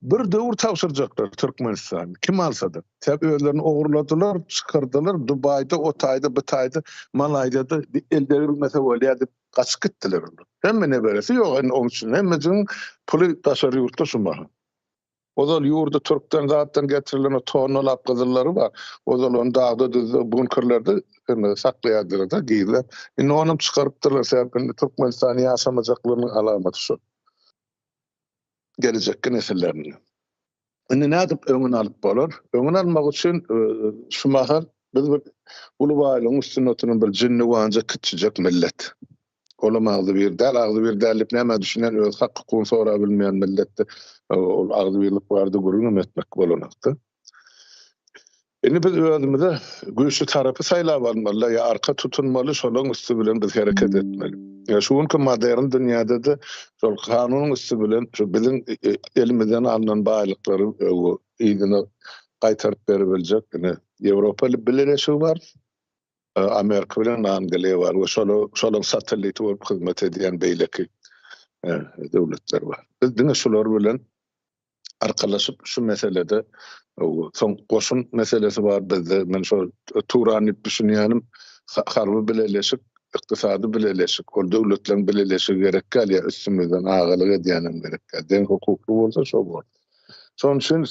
bir döwür tapşyrjaklar Türkmenistan. Kim alsa da. Tabi özlerini ogurladylar, çykardylar. Dubayda, Otayda, Bytayda, Malayda'da elleri bilmese bolýar dip gaçyp gitdiler. Hemme ne beresi ýok. Onun üçin hemmejiniň puly taşary ýurtda şumaha. Ozal ýurda Türkden zatdan getirilen o tonolap gyzylary bar. Ozal onu dağda düzde bunkerlerde saklaýardylar da giýdiler. Indi onu çykarypdylar. Sebäbi Türkmenistany ýaşamajaklarynyň alamaty şu. Gelecekki nesillerine. Indi nädip öňüne alyp bolar? Öňüne almak üçin şumaha biz bir ulubaýlyň üstüne oturan bir jinni wanja kitçijek millet. Olam agdy bir dälip näme düşünen öz hakkyny sora bilmeýän milletde ol agdy birlik bardy gurulum etmek bolanakdy. Indi biz özümizde güýçli tarapy saýlap almaly, ýa arka tutunmaly, şolaň üstü bilen biz hereket etmeli. Ya şu modern dünyada da şol kanunyň üstü bilen şu biziň elimizden alınan baýlyklary ýa-da gaýtaryp berebiljek. Ine Ýewropaly bileşigi bar. Amerika bilen Angliýa bar. Şolaň satelit bolup hyzmat edýän beýleki döwletler bar. Biz diňe şolar bilen arkalaşyp şu meselede soň goşun meselesi bar bizde. Men şol Turany düşünýänim harby bileşik iktisady bileşik, ol döwletleriň bileşigi gerek ýa üstümizden agalyk edýänem gerek. Den hukukly bolsa şo bol. Şoň üçin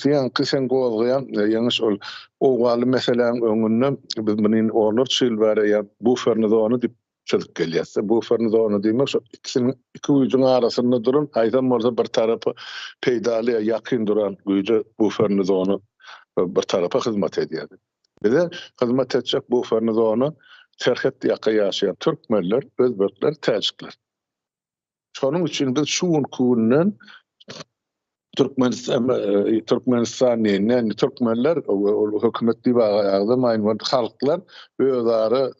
sen gowalgaýan ýaňyş ol owaly meseleň öňünden biz muny orlar çylbara ýa buferni zonu dip çylyp gelýärse, buferni zonu diýmek şo iki uýjun arasynda duran, aýdan bolsa bir tarapy peýdaly ýakyn duran uýja buferni zonu bir tarapa hyzmat edýär. Bize hyzmat etjek buferni zonu terhet ýaka ýaşaýan türkmenler, özbekler, täjikler. Şonuň üçin biz şu kundan Türkmenistan näme türkmenler hökümetli bagada maýnwat halklar özleri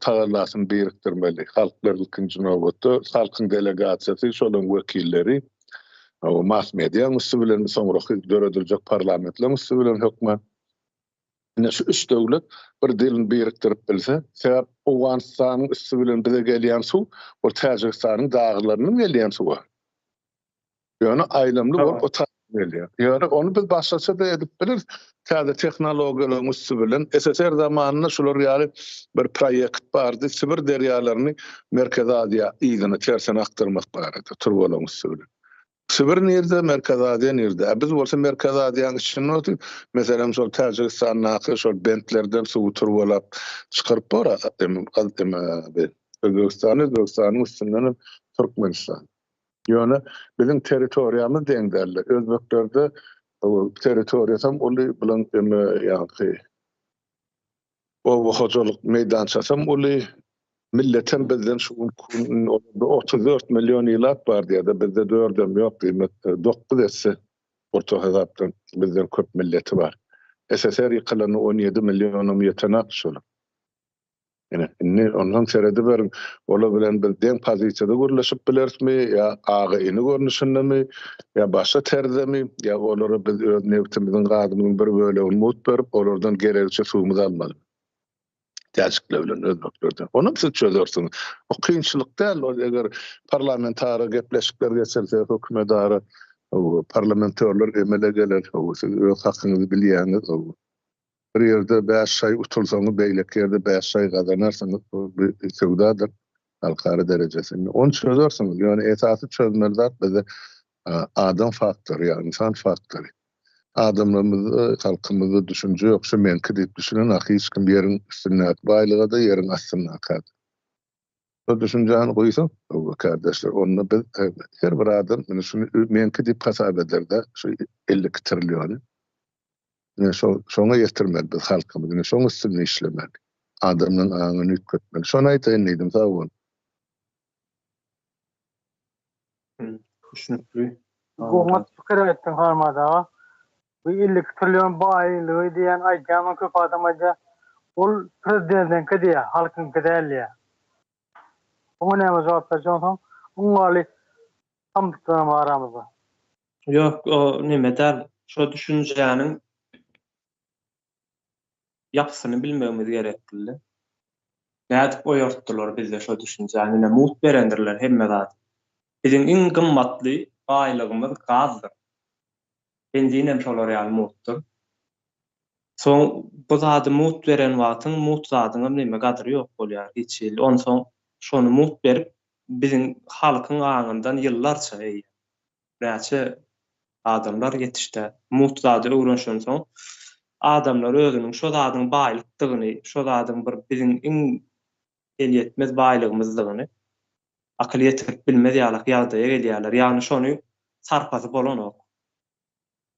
taýlanlasyny birikdirmeli. Halklar ikinji nowbatda halkyň delegasiýasy şolaň wekilleri mass media müsbilen soňra dörediljek parlamentler müsbilen hökümet şu üç döwlet bir dilini biriktirip bilse, sebäp Owganistanyň üstü bilen bize gelýän suw, o Täjikistanyň dağlarynyň gelýän suw. Ýöne aýlamly bolup o gelýär. Ýöne onu biz başlaça da edip biliriz. Täze tehnologiýalaryň üstü bilen SSR zamanynda şular ýaly bir proýekt bardy. Sibir derýalaryny Merkez Aziýa ýygyny tersen aktarmak barady. Turgalaryň üstü bilen. Sibir nerede, Merkez Aziýa nerede? Biz bolsa Merkez Aziýanyň içinde oturup, meselem şol Täjikistanyň naky şol bentlerden suw turgalap çykaryp bora, Özbekistanyň üstünden Türkmenistan. Ýöne biziň territoriýamyz deňderli. Özbeklerde territoriýasam oly bilen ýa-da o hojalyk meýdançasam oly milletem bizden şu 34 milyon ýylat bar diýdi. Bizde 4 ýok diýmek 9 etse orta hesapdan bizden köp milleti bar. SSR ýykylany 17 milyonum ýetenek şol. Yani ondan serede berim ola bilen biz deň pozisiýada gürleşip bilersmi ýa agyny görnüşindemi ýa başga terdemi ýa olary biz öz nebitimiziň gadymyň bir bölegini mut berip olardan gerekçe suwumuzy almaly. Täjikler bilen özbeklerden. Onu siz çözersiňiz. O kynçylyk däl, eger parlamentary gepleşikler geçerse hökümetdary parlamentörler emele geler, siz öz hakyňyzy bilýäňiz. Bir ýerde 5 ay utulsaňyz, beýlek ýerde 5 ay gazanarsyňyz, bir sewdadyr halkary derejesinde. Onu çözersiňiz. Ýöne esasy çözmeler bize adam faktory, ýa insan faktory. Adamlarymyzy, halkymyzy düşünje ýoksa menki diýip düşünen hiç kim ýeriň üstüne baýlyga da ýeriň astyna akar. O düşünjäni goýsa, kardeşler, onu biz her bir adam şunu menki diýip hasap eder-de, şu 50 trilýony. Şoňa ýetirmeli biz halkymyz, şoň üstüne işlemeli. Adamyň aňyny ýetmeli. Şonu aýtaýyn diýdim, sag bolun. Düşünüpli. Goňat pikir etdiň harmada. Bu 50 trilyon baýlygy diýen aýdýan köp adamaja ol prezidentden diýär, halkyň dälýär. Oňa näme jogap berýän? Oňaly tam tutanam aramyzda. Yok, o neme der? Şo düşünjäniň ýapysyny bilmegimiz gerekli. Nädip oýartdylar bizde şo düşünjäni, mut berendirler hemme zat. Biziň iň gymmatly baýlygymyz gazdyr. Benzinem şolar ýaly mutdur. Soň bu zady mut beren wagtyň mut zadyňa näme gadry ýok bolýar hiç ýyl. Onsoň şonu mut berip biziň halkyň aňyndan ýyllarça näçe adamlar ýetişdi. Mut zady öwrenşen soň adamlar özüniň şo zadyň baýlykdygyny, şo zadyň bir biziň iň el ýetmez baýlygymyzdygyny akyl ýetirip bilmez ýaly ýagdaýa gelýärler. Ýagny şonu sarpasy bolanok.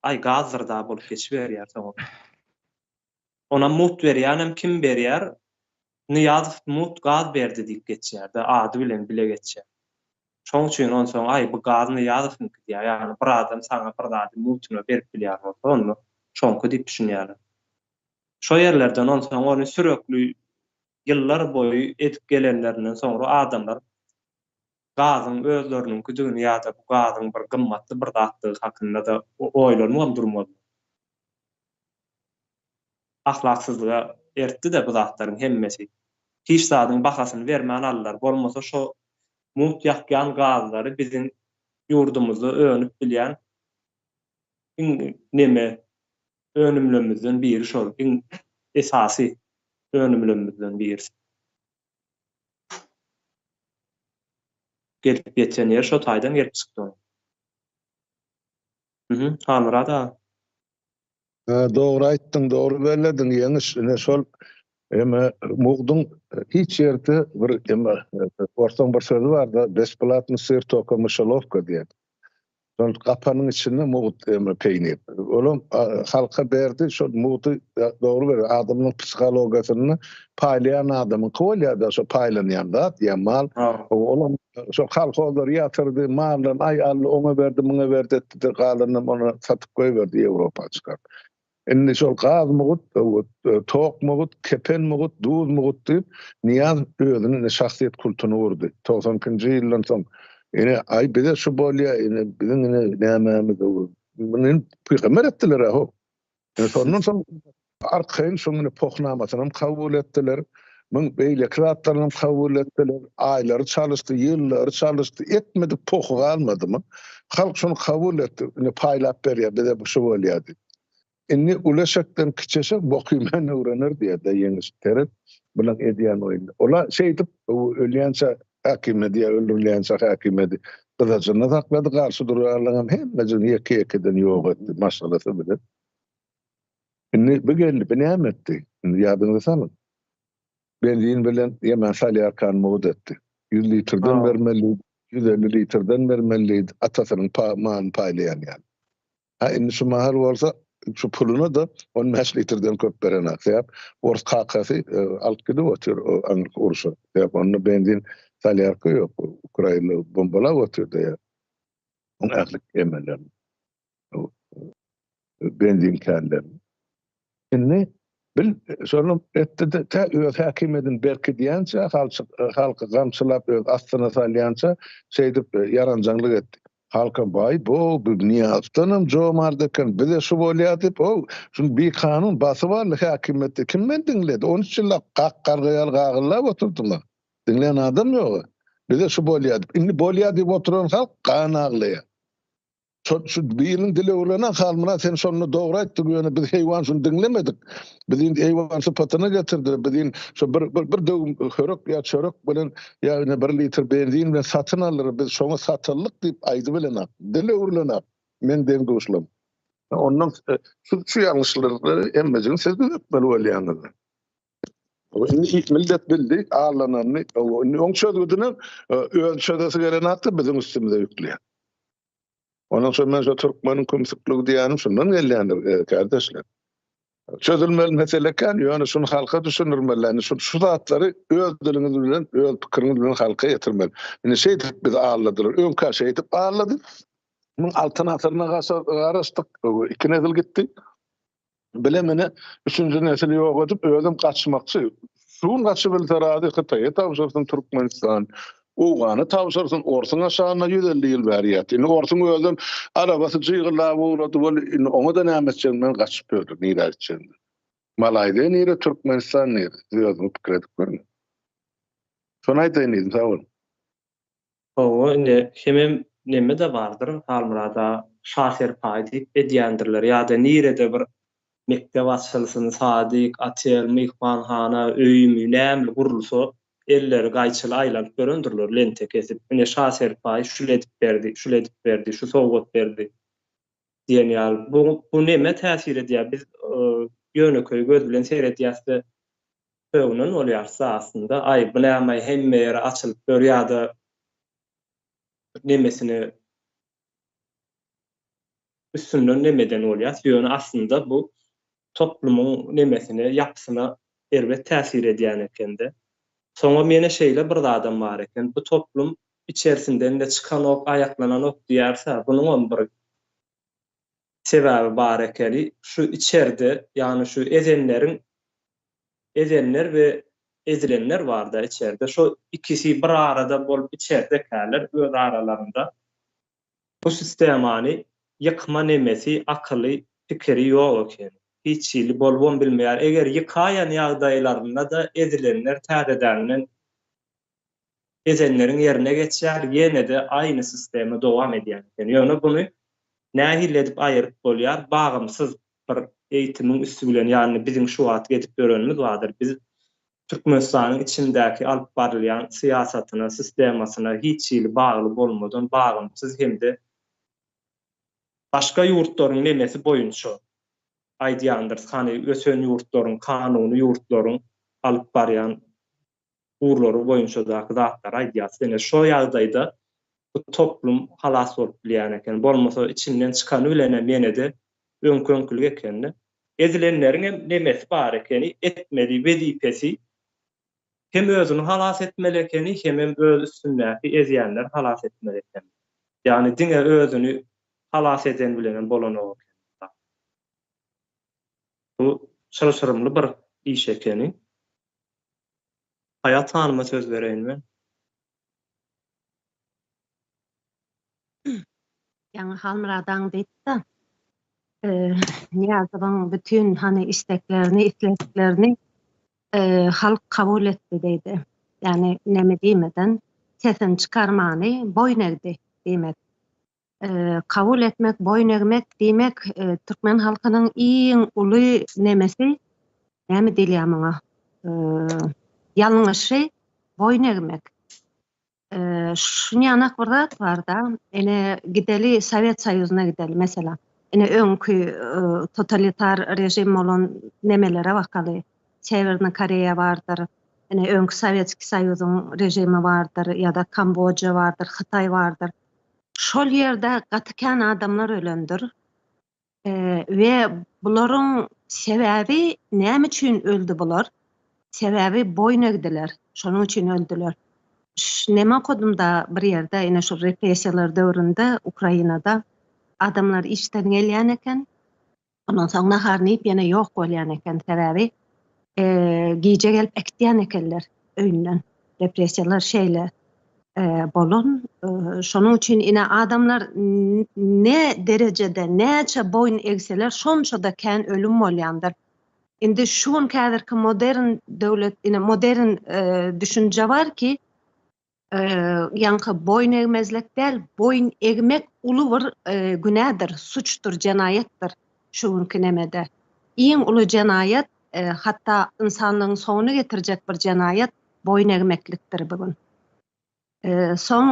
Ay gazdır da bolup geçiberýär soň. Ona mut berýärem kim berýär? Niýazow mut gaz berdi diýip geçýär de ady bilen bile geçýär. Şoň üçin onsoň ay bu gaz Niýazownyky diýär. Ýagny bir adam saňa bir zady mutuny berip bilýär bolsa, şoňky diýip düşünýär. Şo ýerlerden onsoň ony sürekli ýyllar boýu edip gelenlerinden soňra adamlar gazyň özleriniň güdügini ýa-da bu gazyň bir gymmatly bir zatdygy hakynda da oýlanmam durmady. Ahlaksyzlyga ertdi de bu zatlaryň hemmesi. Hiç zadyň bahasyny bermän allar. Bolmasa şo mut ýakýan gazlary biziň ýurdumyzda öňüp bilýän näme önümlemizden biri şol. Esasy önümlemizden birisi. Gelip geçen yer şo taýdan gelip çykdy. Hanrada. Doğru aýtdyň, doğru belledin. Ýeňiş şol eme mugdyň hiç ýerde bir eme ortaň bir sözi bar da besplatny syr toka myşalovka diýen. Şol kapanyň içinde mugd eme peýnir. Olam halka berdi şol mugdy doğru ber adamyň psihologiýasyny paýlayan adamyň kolýa da şo paýlanýan da ýamal. Olam şo halklar ýatyrdy, maldan ay Allah ona berdi, muňa berdi etdi, galanyny ona satyp goýberdi Ýewropa çykar. Indi şol gaz mugut, tok mugut, kepen mugut, duz mugut diýip Niýaz özüniň şahsiýet kulturyny urdy. 90-njy ýyldan soň ay bize şu bolýa, biziň nämämiz buny peygamber etdiler ha. Sondan soň arkaýyn şoňy pohnamasyny kabul etdiler. Müň beýlekratlaryny kabul etdiler. Aýlary çalyşdy, ýyllary çalyşdy, etmedi pohu almadymy? Halk şonu kabul etdi. Paýlap berýär, bize bu şu bolýar. Inni ulaşakdan kiçeşek bokyman öwrenir diýär ýeňiş teret bilen edýän oýun. Ola şeýdip ölýänçe hakimedi, öldürilýänçe hakimedi. Gyzaçyna saklady garşy durýarlaryň hemmejini ýeke-ýekeden ýok etdi maşgalasy bilen. Inni bu geldi, näme etdi? Ýadyňyza salyň. Benzin bilen ýemen salýarkan mowd etdi. 100 litrden bermeli, 150 litrden bermeli, atasynyň maňyny paýlayan ýaly. Ha inni şu mahal bolsa şu pulunu da 15 litreden köp beren aksayap, orası kakası alt gidip otur uruşu. Onu benzin salyarkı yok. Ukraynalı bombala otur da ya. Onun aklık emellerini. Benzin kendilerini. Şimdi bil sorunum etti de ta öz hakimedin belki diýänçe halka gamçylap öz astyna salýança şeýdip yaranjanlyk etdi. Halka bay bu Niýazowdan jomardykan bize şu bolýar o şunu bir kanun basybarly hakimiyetde kim men dinledi? Onun için gargaýal gagylap oturdular. Dinleyen adam ýok. Bize şu bolýar. Indi bolýar diýip oturan halk ganaglýar. Şu birinin dili öğrenen halmına sen sonunu doğru ettik yani biz hayvan şunu dinlemedik. Bizim hayvan sıfatına getirdi. Bizim şu bir dövüm hörük ya çörük bilen yani 1 litr benzin ve satın alır. Biz şunu satırlık deyip aydı bilen dili öğrenen. Men denge uçlam. Ondan şu yanlışları emmecini sezdi etmeli olyanlar. Şimdi millet bildi ağlananını. Onun sözüdünü ölçödesi gelen attı bizim üstümüze yüklüyor. Ondan sonra ben şu Türkmen'in komşuluk diýenim şundan gelýändir kardeşler. Çözülmeli mesele kan ýöne şunu halka düşünürmeli. Şu zatlary öz diliniz bilen, öz pikiriňiz bilen halka ýetirmeli. Indi şeýdip biz ağladylar. Öňkä şeýdip ağlady. Muň altyn asyryna garaşdyk. 2 nesil gitdi. Bilemene 3-nji nesil ýok edip özüm gaçmakçy. Şuň gaçyp bildiradi Hytaýa tawşyrsyn Türkmenistan. Ugany tawşyrsyn Orsun aşagyna 150 ýyl berýär. Indi Orsun özüm arabasy jygyla bolady bol oňa da nämetçen men gaçyp öldüm niýerçen. Malaýda niýere Türkmenistan niýere ýozum pikir edip görün. Şonu aýtaýyn sag ol. O indi hemem neme de bardyr halmyrada şaserpay diýip edýändirler. Ýa-da nirede bir mektep açylsyn, sadyk, atel, mehmanhana, öýümü, näme gurulsa elleri gaýçyly aýlanyp göründirler, lente kesip. Ine şaserpay şule edip berdi, şu sowgat berdi diýen ýaly. Bu näme täsir edýär? Biz ýöneköý göz bilen seredýäsde öňünden bolýarsa aslında ay biläme hemme ýere açylyp görýärdi nemesini üstünden nemeden bolýar. Ýöne aslında bu toplumyň nemesine, ýapysyna elbet täsir edýän ekende. Soňra mene şeýle bir adam bar eken. Bu toplum içerisinden de çıkan ok, ayaklanan ok diýärse, bunyň on bir sebäbi bar ekeni. Şu içeride, ýani şu ezenler ve ezilenler var da içeride. Şu ikisi bir arada bolup içeride käler, öz aralarında. Bu sistemany ýykma nemesi, akyly, pikiri ýok eken. Hiç ýyly bolbon bilmeýär. Eger ýykaýan ýagdaýlarynda da ezilenler täzeden ezenleriň ýerine geçýär, ýene de aýny sistemi dowam edýär. Ýöne buny nähil edip aýryp bolýar? Bagymsyz bir eýitimiň üstü bilen, ýani bizim şu wagt gedip görenimiz bardyr. Biz Türkmenistanyň içindäki alyp barylýan siýasatyna, sistemasyna hiç ýyly bagly bolmadan bagymsyz hemde başga ýurtlaryň nemesi boýunça aýdýandyr. Hani ösen ýurtlaryň, kanuny ýurtlaryň alyp barýan urlary boýunça da zatlar aýdýar. Şo ýagdaýda bu toplum halas bolup bilýän eken. Bolmasa içinden çykany bilen mene de öňköňkülük ekenini. Ezilenleriň nemesi bar ekeni, etmeli wezipesi hem özüni halas etmeli ekeni, hem öz üstündäki ezýänler halas etmeli ekeni. Ýani diňe özüni halas eden bilen bolan ok. Bu şarşarymly bir iş ekeni. Hayat Hanım'a söz vereyinmi? Yani Halmiradan deydi Niyazi'nin bütün hani isteklerini, isteklerini halk kabul etti deydi. Yani nemi diýmeden sesini çıkarmany boyun egdi diýmek. Kabul etmek, boyun egmek diýmek Türkmen halkynyň iň uly nemesi näme diýilýär muňa? Ýalňyşy boyun egmek. Şunu ýanak bir zat bar da, ene gideli Sowet Soýuzyna gideli mesela. Ene öňkü totalitar rejim bolan nemelere bakaly. Severni Koreýa bardyr. Ene öňkü Sowetski Soýuzyň rejimi bardyr, ýa-da Kamboja bardyr, Hytaý bardyr. Şol ýerde gatykän adamlar ölendir. Ve bularyň sebäbi näme üçin öldü bular? Sebäbi boyun egdiler. Şonuň üçin öldüler. Neme okudum da bir ýerde, ene şu repressiýalar döwründe Ukrainada adamlar işten gelýän eken, ondan soň naharny ýyp ýene ýok bolýan eken sebäbi giýje gelip ekdiýän ekenler öýünden. Repressiýalar şeýle bolun. Şonuň üçin ine adamlar ne derejede, näçe boyun egseler, şonça da kän ölüm bolýandyr. Indi şuň kädirki modern döwlet, ine modern düşünje bar ki, yankı boyun egmezlik değil, boyun egmek ulu bir günädir, suçtur, cenayettir şuňky nemede. Iň uly cenayet, hatta insanlygyň soňuny getirjek bir cenayet boyun egmeklikdir bugün. Soň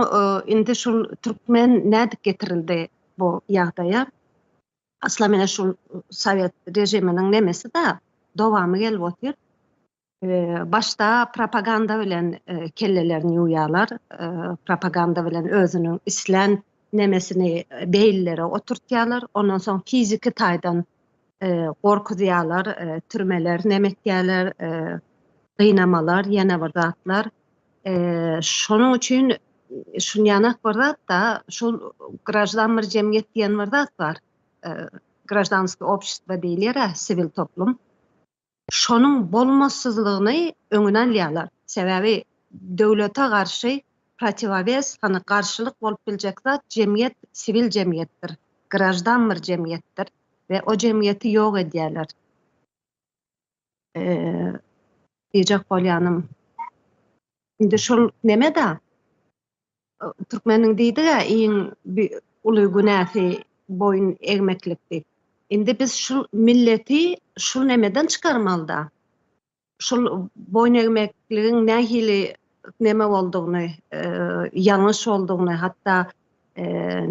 indi şul Türkmen nädik getirildi bu ýagdaýa? Asla mene şul Sowet rejiminiň nemesi da dowamy gelip otyr. Başta propaganda bilen kellelerini ýuýarlar, propaganda bilen özüniň islen nemesini beýillere oturtýarlar, ondan soň fiziki taýdan gorkudýarlar, türmeler, nemekýärler, gynamalar, ýene bir zatlar. Şonuň üçin şuň ýanak bir zat da, şol grajdanmyr jemgyýet diýen bir zat bar. Grajdanski opşystva diýilýär, sivil toplum. Şonuň bolmassyzlygyny öňüne alýarlar. Sebäbi döwlete garşy protivavес, hani garşylyk bolup biljek zat jemgyýet, sivil jemgyýetdir, grajdanmyr jemgyýetdir we o jemgyýeti ýok edýärler. Diýjek bolýanym. Indi şol nemede Türkmeniň diýdi-ä, iň uly günäsi boyun egmeklikdi. Indi biz şu milleti şu nemeden çıkarmalıda. Şu boyun egmekliğin nähili neme olduğunu, yanlış olduğunu, hatta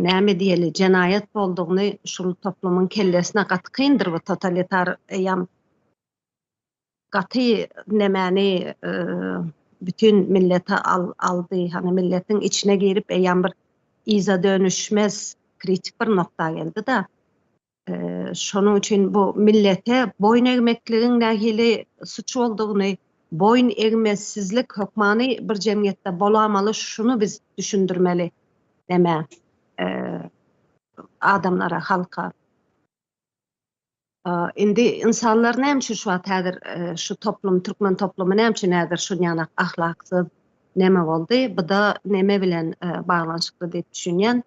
näme diýeli jenayet boldugyny şu toplumun kellesine gatykyndyr bu totalitar ýam gaty nemeni bütün millete aldı, hani milletin içine girip ýam bir iza dönüşmez kritik bir nokta geldi da şonuň üçin bu millete boyun egmekligiň nähili suç boldugyny, boyun egmezsizlik hökmany bir jemgyýetde bolamaly, şunu biz düşündirmeli deme adamlara, halka. Indi insanlar näme şu häzir şu toplum, türkmen toplumu näme nädir şu ýanak ahlaksyz näme boldy? Bu da näme bilen baglanşykly diýip düşünýän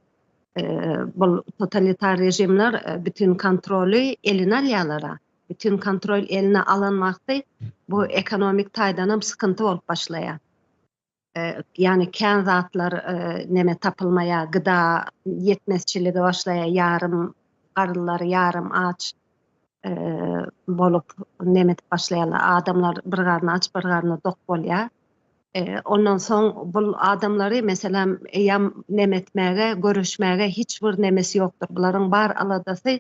bu totalitar rejimler bütün kontrolü eline alýarlar. Bütün kontrol eline alınmakdy. Bu ekonomik taýdanam sıkıntı bolup başlaýar. Yani kän zatlar näme tapylmaya, gıda yetmezçiligi başlaýar, yarım garlylar, yarım aç bolup näme başlaýarlar. Adamlar bir garny aç, bir garny dok bolýar. Ondan soň bu adamlary mesela ýam näme etmäge, görüşmäge hiç bir nemesi ýokdur. Bularyň bar aladasy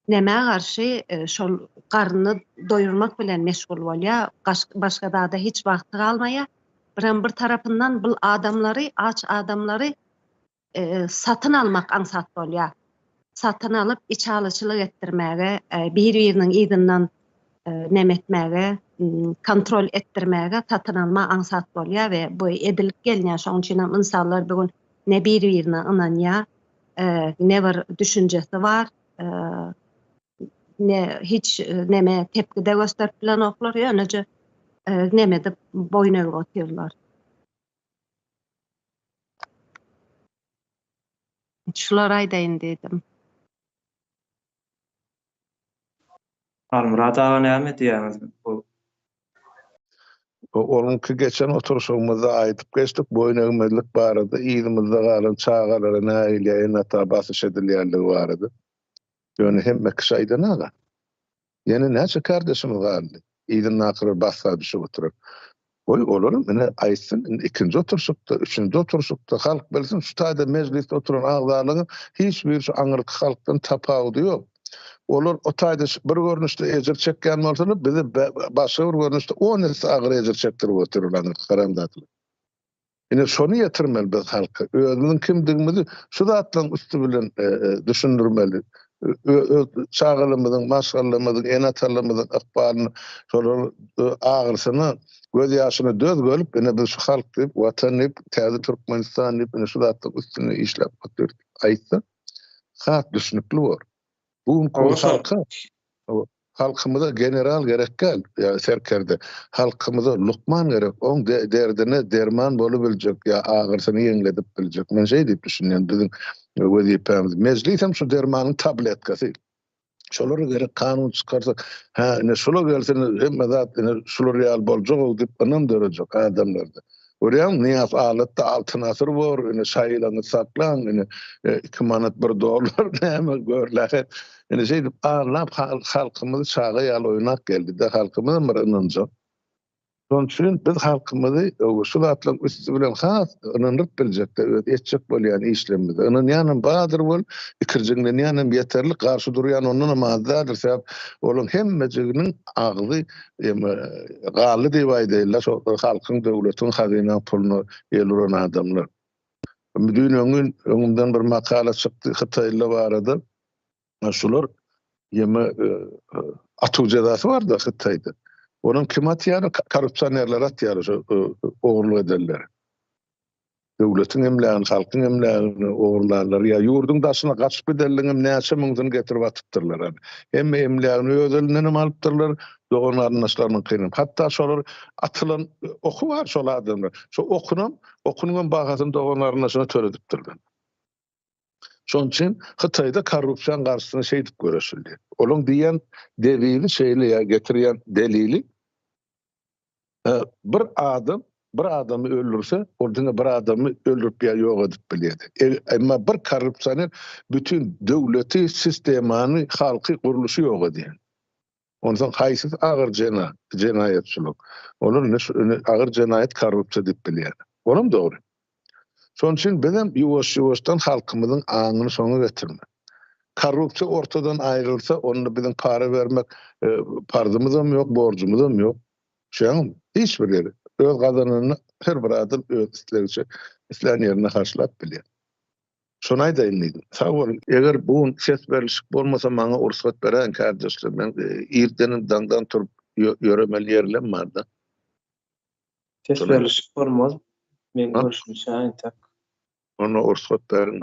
näme garşy şol garny doýurmak bilen meşgul bolýar. Başga da hiç wagty galmaýar. Bir tarapından bu adamlary, aç adamlary satın almak ansat bolýar. Satın alıp içalıçylyk etdirmäge, bir-biriniň ýygynyň näme etmäge, kontrol etdirmäge satın alma ansat bolýar we bu edilip gelýär. Şoň üçin hem insanlar bugün ne bir-birine ynanýar, ne bir düşünjesi var, ne hiç näme tepkide gösterip bilen oklar, ýöneje näme de boyun öýtýärler. Şular aýdaýyn dedim. Almurad ağa näme diýäňiz bu? Onunki geçen oturuşumuzda aytıp geçtik, boyun öňmezlik barada, ýyldymyzda galan çağalara näilýär, nata basyş edilýärligi barada. Ýöne hemme kişaýdan aga. Ýene näçe kardeşimiz galdy. Ýyldyn nakyry bassa düşüp oturup. Olaram mene aýtsyn, ikinji oturuşykda, üçünji oturuşykda halk bilsin, şu taýda meclisde oturan agzarlygyň hiç bir şu aňyrky halkdan tapawdy ýok. Olar o taýda bir görnüşde ejir çekýän bolsalar, bizi başga bir görnüşde 10 ýyl agyr ejir çekdirip otururlar karamdatly. Ine şonu ýetirmeli biz halka. Özüniň kimdigimizi şu zatlaryň üstü bilen düşündirmeli. Çağılymyzyň, maşgalymyzyň, enatalymyzyň ykbalyny, şolar agyrsyny, göz ýaşyny döz bölüp, ine biz şu halk diýip, watan diýip, täze Türkmenistan diýip, ine şu zatlaryň üstüne işläp oturýar. Aýtsa, hat düşünükli bor. Bu halkımıza general gerek gel, ya serkerde. Halkımıza lukman gerek, on derdine derman bolu bilecek, ya ağırsını yengledip bilecek. Men şey deyip düşünüyorum, bizim vazifemiz. Meclisem şu dermanın tabletkası. Şoları gerek kanun çıkarsak, ne şola gelsin, hem zat, şola real bolcak ol deyip, anam dörecek adamlarda. Oraya niyaz alıtta altın asır var, şayılanı saklan, 2 manat $1 neyme görler. Yani şey deyip, ağırlap halkımızı çağa yal oynak geldi de halkımızı mırınınca. Son için biz halkımızı şu zatlan üstü bilen has ınınırıp bilecek de etçek bolýan işlemimiz. Onun yanın bahadır bol, ikircinin yanın yeterli karşı duruyan onun amazdadır. Sebep olun hemmeciginin ağzı galı diýýärler, şu halkın, devletin hazine pulunu yeluran adamlar. Dünýäň öňünden bir makala çykdy, Hytaýda barada. Şular ýeme atuw jazasy bar da Hytaýda. Onun kim atýar? Korrupsionerler atýar, oğurluk edenler. Devletin emläni, halkyň emläni oğurlarlar. Ya ýurdun daşyna gaçyp giderliňem näçe müňden getirip atypdyrlar. Hem emläni öz elinden alypdyrlar, dogan arnaşlaryny kynap. Hatta şolar atylan oku var şol adamlar. Şu okunyň bahasyny dogan arnaşyna töredipdirler. Şoň üçin Hytaýda korrupsiýon garşysyna şey dip göreşildi. Olaň diýen delili şeyle ya getirýän delili bir adam bir adamy öldürse, orada bir adamy öldürüp ýa ýok edip bilýärdi. Emma bir korrupsioner bütün döwleti, sistemany, halky guruluşy ýok edýär. Ondan haýsys agyr jenayetçilik. Olar agyr jenayet korrupsiýa diýip bilýär. Onum dogry. Şoň üçin bizim ýuwaş-ýuwaşdan halkymyzyň aňyny soňa getirmek. Korrupsiýa ortadan aýrylsa, onu bizim para vermek parzymyzam ýok, borcumyzam ýok. Şoň hiç bir ýeri öz gazanyny her bir adam öz islegiçe isleýän ýerine harçlap bilýär. Şonu aýdaýyn. Sag bolun. Eger bu ses berilişik bolmasa maňa ursat beren kardeşler, men ýerden dandan turup ýöremeli ýerlem barda. Ses berilişik bolmaz. Men görüşmüşe aýtak. Onu ursat beren.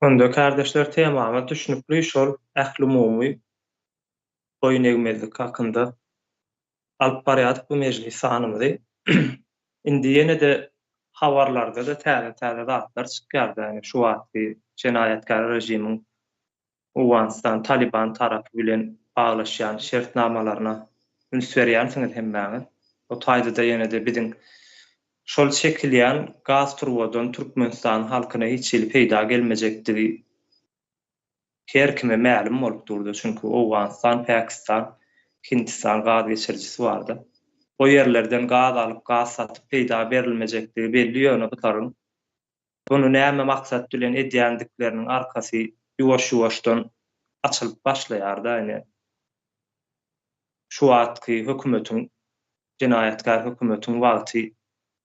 Onda kardeşler temama düşünüpli şol ähli umumy boyun egmezlik hakynda alyp barýardyk bu mejlis sanymyzy. Indi ýene de habarlarda da täze zatlar çykýardy. Ýani şu wagtky jenayetkar rejimiň Awganistan Taliban tarapy bilen baglaşýan şertnamalaryna üns berýänsiňiz hemmäňiz. O taýda da ýene de biziň şol çekilýän gaz turwadan Türkmenistan halkyna hiç ýyl peýda gelmejekdigi her kime ma'lum bolup durdy. Çünki Awganistan, Pakistan, Hindistan gaz geçirjisi bardy. O yerlerden gaz alyp gaz satyp peýda berilmejekdigi belli ýöne gytaryn. Bunu näme maksat bilen edýändikleriniň arkasy ýuwaş-ýuwaşdan açylyp başlaýardy. Ýani şu wagtky hökümetiň, jenayetkar hökümetiň wagty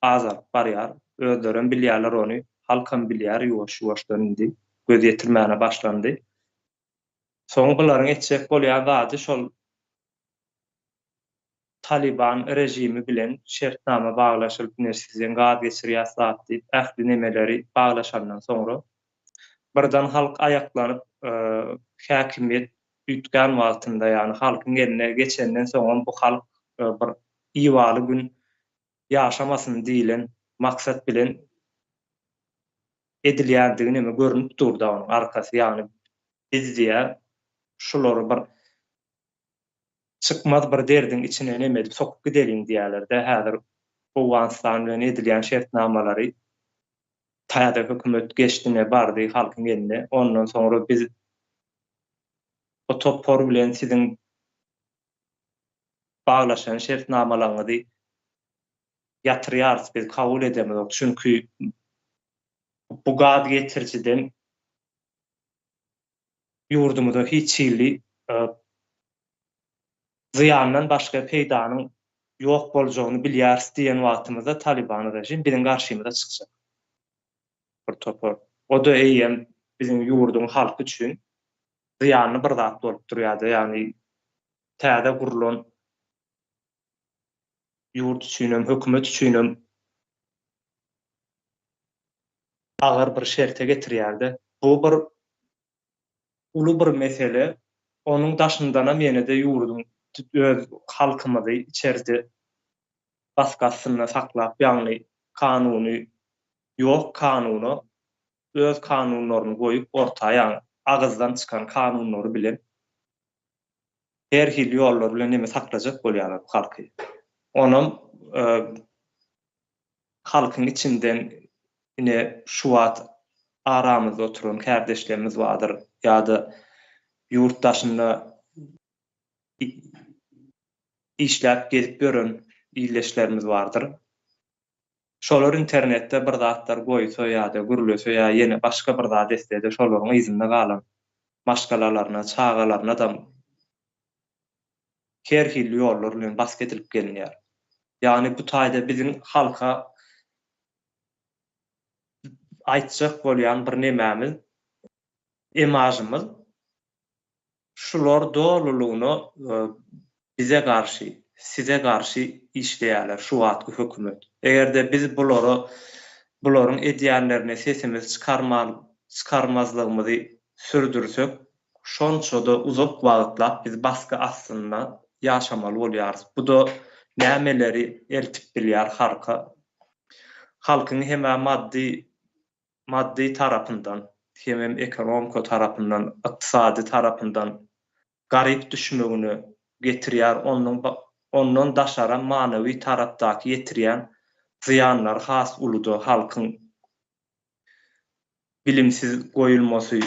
azalyp barýar. Özleriň bilýärler onu, halkam bilýär ýuwaş-ýuwaşdan indi göz ýetirmäne başlandy. Soň bularyň etjek bolýan zady şol Taliban rejimi bilen şertnama baglaşylyp nersizen gaz geçirýär zatdy ähli nemeleri baglaşandan soňra birden halk aýaklanyp häkimiýet ütgän wagtynda, ýani halkyň eline geçenden soň bu halk bir iýwaly gün ýaşamasyn diýilen maksat bilen edilýändigini görünüp durdy onuň arkasy. Ýani biz diýä şolary bir çykmaz bir derdiň içine nemedip sokup gidelim diýerler-de. Häzir Awganistan bilen edilýän şertnamalary taýda hökümet geçdine bardy halkyň eline. Ondan soňra biz o topor bilen siziň baglaşan şertnamalaryňyzy ýatyrýarys, biz kabul edemedik. Çünki bu gaz getirjiden ýurdumyzda hiç ýyly ziyandan başga peýdanyň ýok boljagyny bilýäris diýen wagtymyzda Taliban rejim biziň garşymyza çykjak. Bir topor. O da eýem biziň ýurdun halky üçin ziyanly bir zat bolup durýardy. Ýani täze gurulan ýurt üçin, hökümet üçin agyr bir şerte getirýärdi. Bu bir uly bir mesele. Onuň daşyndanam ýene de ýurdun öz halkymyzy içeride baskasyna saklap, ýani kanuny ýok kanuny öz kanunlaryny goýup ortaýa agyzdan çykan kanunlary bilen her hil ýollar bilen neme saklajak bolýarlar halky. Onuň halkyň içinden ine şu wagt aramyzda oturan kardeşlerimiz vardır, ýa-da ýurtdaşynda işläp gezip görün ýyleşlerimiz bardyr. Şolar internetde bir zatlar goýsa ýa-da gürlese ýa ýene başga bir zat desede şolaryň izinde galan maşgalalaryna, çağalaryna da her hil ýollar bilen bas getilip gelinýär. Ýani bu taýda biziň halka aýtjak bolýan bir nemämiz, emajymyz şular dolulugyny bize garşy, size garşy işleýärler şu wagtky hökümet. Egerde biz bularyň edýänlerine sesimiz çıkarmazlygymyzy sürdürsek, şonça da uzak wagtlap biz baskı aslında ýaşamaly bolýarys. Bu da nämeleri eltip bilýär halka. Halkyň hem maddi tarapyndan, hem ekonomik tarapyndan, ykdysady tarapyndan garyp düşmegini getirýär. Ondan daşara manawy tarapdaky ýetirýän ziyanlar has uluda halkyň bilimsiz goýulmasy,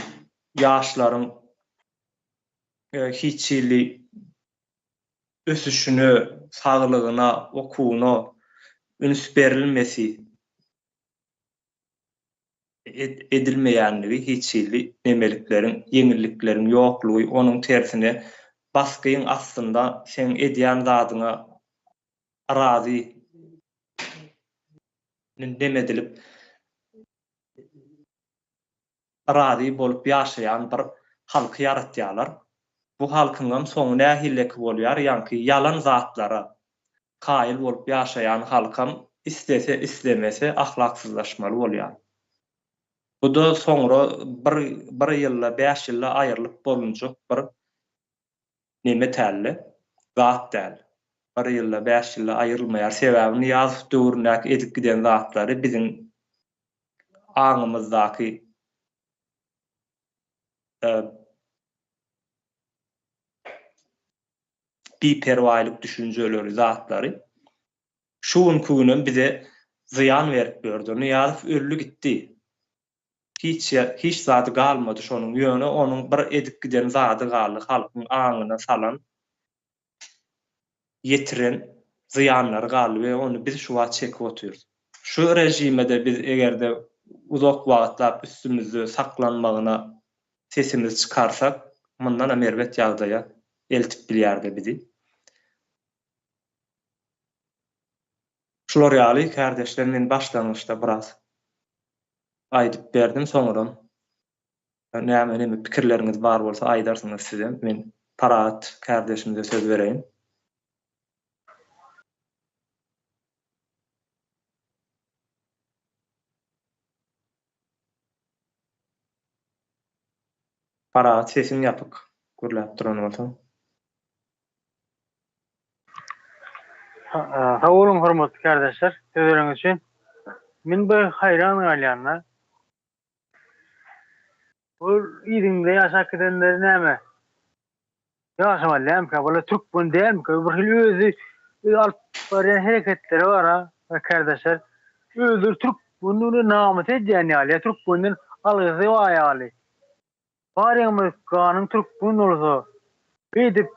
ýaşlaryň hiçili ösüşüni, saglygyna, okuwyna üns berilmesi edilmeýänligi, hiçili nemeliklerin, ýeňilliklerin ýoklugy, onuň tersine baskyň aslında sen edýän zadyňa arazy demedilip arazy bolup ýaşaýan bir halky ýaratýarlar. Bu halkyňam soňy nähillek bolýar, ýa-ni ýalan zatlara kaýyl bolup ýaşaýan halkam istese islemese ahlaksyzlaşmaly bolýar. Bu da soňra bir ýylla 5 ýylla aýrylyp bolunjak bir neme tälle, zat tälle. Bir ýylla 5 ýylla aýrylmaýar. Sebäbini ýazyp döwründäki edip giden zatlary biziň aňymyzdaky biperwaýlyk düşünjeleri, zatlary şuň küňüm bize ziyan berip berdi. Ýazyp öllü gitdi. Hiç zady galmady şonuň ýöne, onuň bir edip giden zady galy, halkyň aňyna salan, ýetiren ziyanlar galy we onu biz şu wagt çekip oturýarys. Şu rejimede biz egerde uzak wagtlap üstümizde saklanmagyna sesimiz çıkarsak, mundan amerbet ýagdaýa eltip bilýärdi bizi. Şular ýaly kardeşler, men başlangyçda biraz aýdyp berdim, soňram näme pikirleriniz bar bolsa aýdarsyňyz size. Men Parat kardeşimize söz bereýin. Parat sesin ýapyk, gürläp duran bolsa. Sağ olun hormatly kardeşler, sözleriniz için. Men bir hayran galýanlar. Bu ýerinde ýaşap gidenler näme? Ýaşamaly hem-ka, bola türkmen diýelim ki, bir hil özü alyp barýan hereketleri bar ha, kardeşler. Özü türkmenliğini namat edýän ýaly, türkmenliň algyzy ýaly. Barýamyz ganyň türkmen bolsa, edip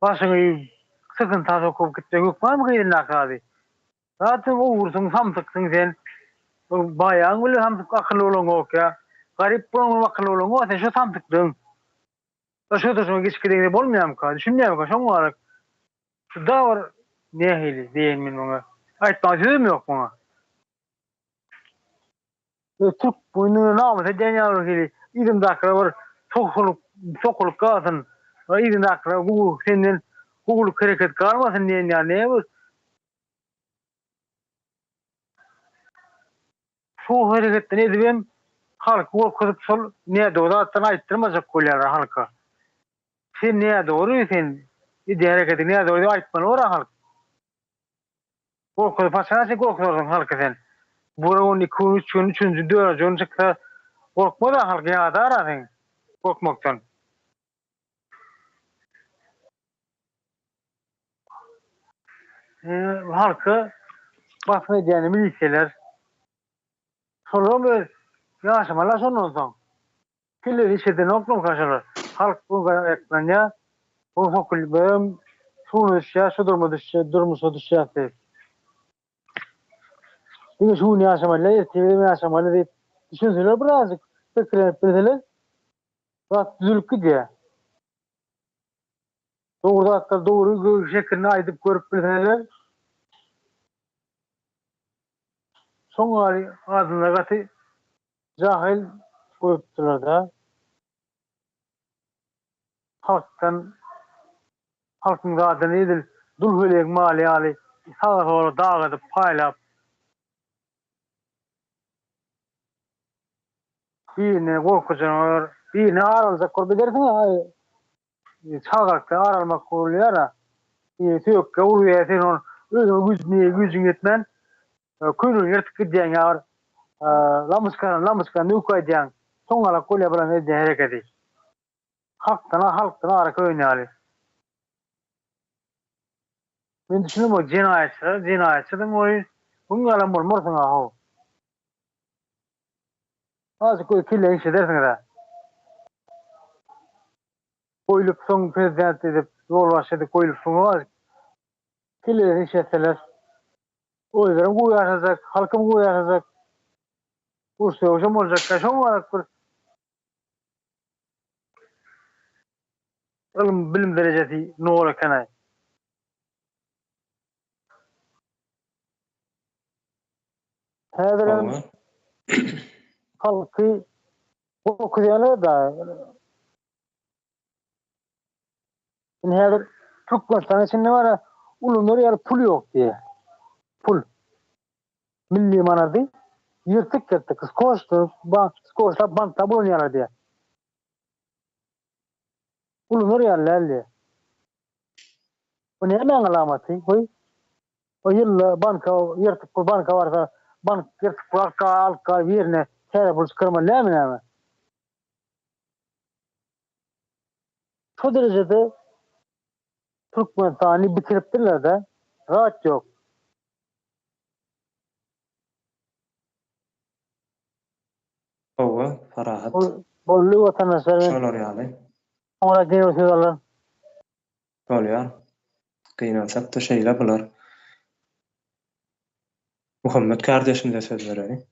başyny sıkın taş okup gitmek yok mu gıyrin akadi? Zaten uğursun, samtıksın sen. Bayan bile samtık akıllı olan yok ya. Garip bulan akıllı olan yok, sen şu samtıktın. Şu da şuna geçkideydi bolmayam ka, düşünmeyam ka, şun olarak. Şu da var nehili deyin min ona. Aytma sözüm yok buna. Türk boynunu namı sen yavru hili. İdim dakra var, sokulup kalsın. İdim dakra bu senden Google hareket kalmasın diye ne bu? Şu hareketten edibim halk korkutup sol ne doğru attan ayttırmazak koyarlar halka. Sen ne doğru sen idi hareketi ne doğru aytman ora halk. Korkutup pasana sen korkutursun halka sen. Bura 12, 13, 4, 10 çıksa korkma da halka ya da ara sen korkmaktan. Halkı basma diyeni miliseler sonra böyle yaşamalar sonundan sonra killeri işeden oklum karşılar halk bu kadar eklanya bu hokul bölüm şunu düşüyor şu durmuş düşüyor yine şunu yaşamalar yetkileri yaşamalar deyip düşünsünler birazcık fikirler bak düzülüp gidiyor doğru şeklini aydıp görüp bilseler son hali ağzına katı Cahil koyuptular da halktan halkın adını edil dul hölek mali ali sağ hor dağıdı paylap birine korkucan birine aralacak korbidersin ya çağakta aralmak kuruluyor ya tüyökke uruya sen on gücün yetmen kuyruğun yırtık gidiyen ya lamuskan nukay diyen son ala kolya bulan edin hareket ediyor. Halktan ara köyüne ali. Ben düşünüyorum o cinayetçiden o bunun alan morsun aho. Azı koy kille iş edersin de. Koyulup son prezident edip yol başladı koyulup sonu var. Kille iş etseler. O yüzden bu yaşayacak, halkım bu yaşayacak. Kursu hocam olacak, kaşon var. Bilim derecesi ne olur kanay. Hədirin Owa. halkı okuyanlar da şimdi hədir Türkmenistan içinde var ya ulunur yer pul yok diye. Pul. Milli manadı. Yırtık gitti. Skoçta bantta bulunuyorlar diye. Ulunur yerlerle. Bu ne hemen alamatı? O yıl banka yırtık bu banka varsa bank yırtık bu alka yerine kere buluş kırma ne mi? Şu derecede Türkmenistan'ı bitiriptiler de rahat yok. Owa, Farahat. Bollu vatandaşların Şolar ýaly. ona geliyorlar. Bolýar. Gynalsak da şeýle bular. Muhammed kardeşim de söz berýär.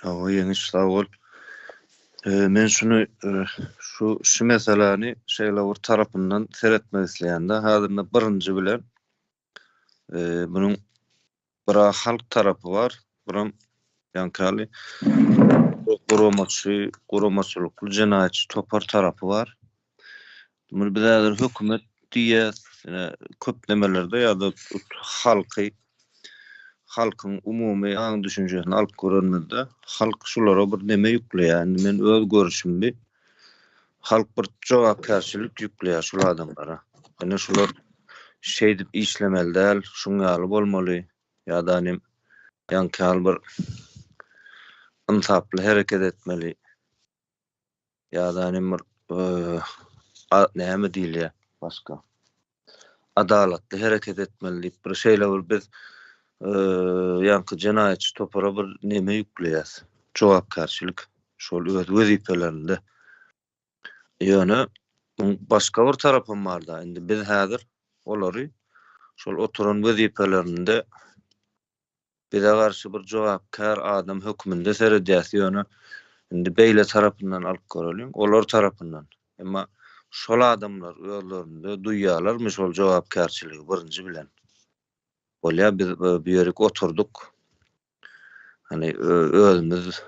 O yeni sağ ol. Men şunu şu meseleni şeyler tarafından seyretmek isleýände hazırda birinji bilen bunun bir halk tarapy var. Buram ýankaly goromaçylykly jenayetçi topar tarapy var. Bunu bilen hökümet diýe köp nemelerde ýa-da halkyň umumy aň düşünjesini alyp göränmede halk şulara bir neme ýükleýär. Men öz görüşimdi. Halk bir jogapkärçilik ýükleýär şol adamlara. Ene şular şey dip işlemeli däl, şuňaly bolmaly ýa-da ýankaly bir insaply hereket etmeli. Ýa-da bir näme diýilýär başga. Adalatly hereket etmeli diýip bir şeyler biz ýanky jenayetçi topara bir neme ýükleýär. Jogapkärçilik şol öz wezipelerinde. Ýöne başga bir tarapym bar da. Indi biz häzir olary şol oturan wezipelerinde bize garşy bir jogapkär adam hökmünde seredýär ýöne. Indi beýle tarapyndan alyp göreliň, olar tarapyndan. Emma şol adamlar özlerinde duýýarlarmy şol jogapkärçiligi birinji bilen. Bolýa biz bir ýere oturduk. Hani özümüz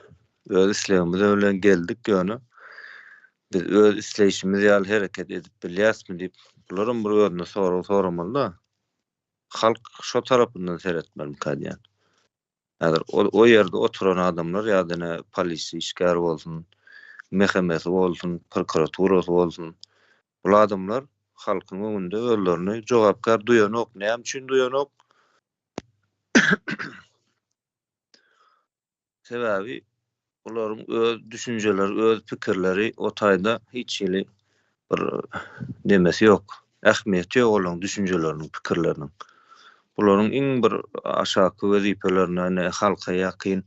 öz isleýimiz bilen geldik ýöne. Biz öz isleýişimiz ýaly hereket edip bilýäsmi diýip bularym bir özüne soramaly da. Halk şo tarapyndan seretmeli kadýan. Häzir o ýerde oturan adamlar ýa-da polisi, işgär bolsun, mehemeti bolsun, prokuraturasy bolsun. Bu adamlar halkyň öňünde özlerini jogapkär duýanok, näme üçin duýanok? Sebäbi olaryň öz düşünjeleri, öz pikirleri o taýda hiç ýeli bir demesi ýok. Ähmiýeti ýok olaryň düşünjeleriniň, pikirleriniň. Bularyň iň bir aşaky wezipelerine halka ýakyn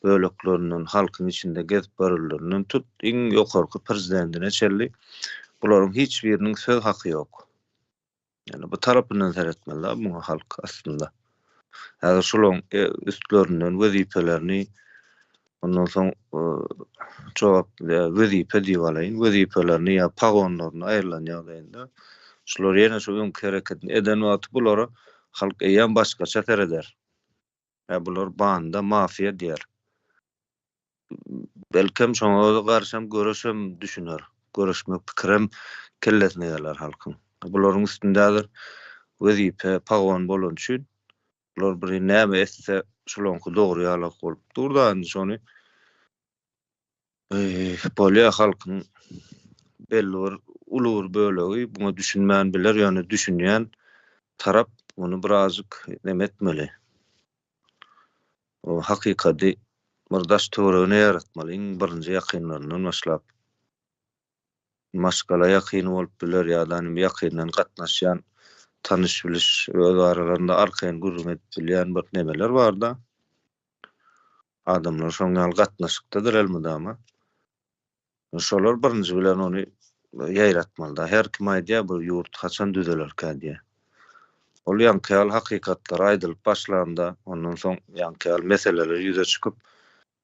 bölüklerinden, halkyň içinde gezip barylerinden tut iň ýokarky prezidentine çelli. Bularyň hiç biriniň söz haky ýok. Yani bu tarapyndan seretmeli bu halk aslında. Häzir şolaryň üstlerinden wezipelerini ondan soň jogap wezipe diýip alaýyn. Wezipelerini ýa pagonlaryny aýrylan ýagdaýynda şolar ýene şu öňki hereketini eden wagt bulara halk eýen başgaça sereder. Bular banda mafiya diýer. Belkem şoňa garşam görüşem düşünür. Görüşmek pikirim kellesine geler halkyň. Bularyň üstündedir wezipe pagon bolan üçin bular bir näme etse şolonky dogry ýalak bolup durdan şonu bolýa halkyň belli bir ulur bölegi buna düşünmän biler, ýani düşünýän tarap bunu birazcık nemetmeli. O hakykati murdaş töweregine yaratmalyň birinji ýakynlaryndan başlap. Maşgala ýakyn bolup biler ýa-da ýakyndan gatnaşýan tanış biliş öz aralarında arkayn gurrun edilýän bir nemeler bar da. Adamlar şoňal gatnaşykdadyr elmede ama. Şolar birinji bilen ony ýaýratmaly da. Her kim aýdýar bu ýurt haçan düzelerkä diýe. Ol ýankyal hakykatlar aýdylyp başlanda, ondan soň ýankyal meseleler ýüze çykyp,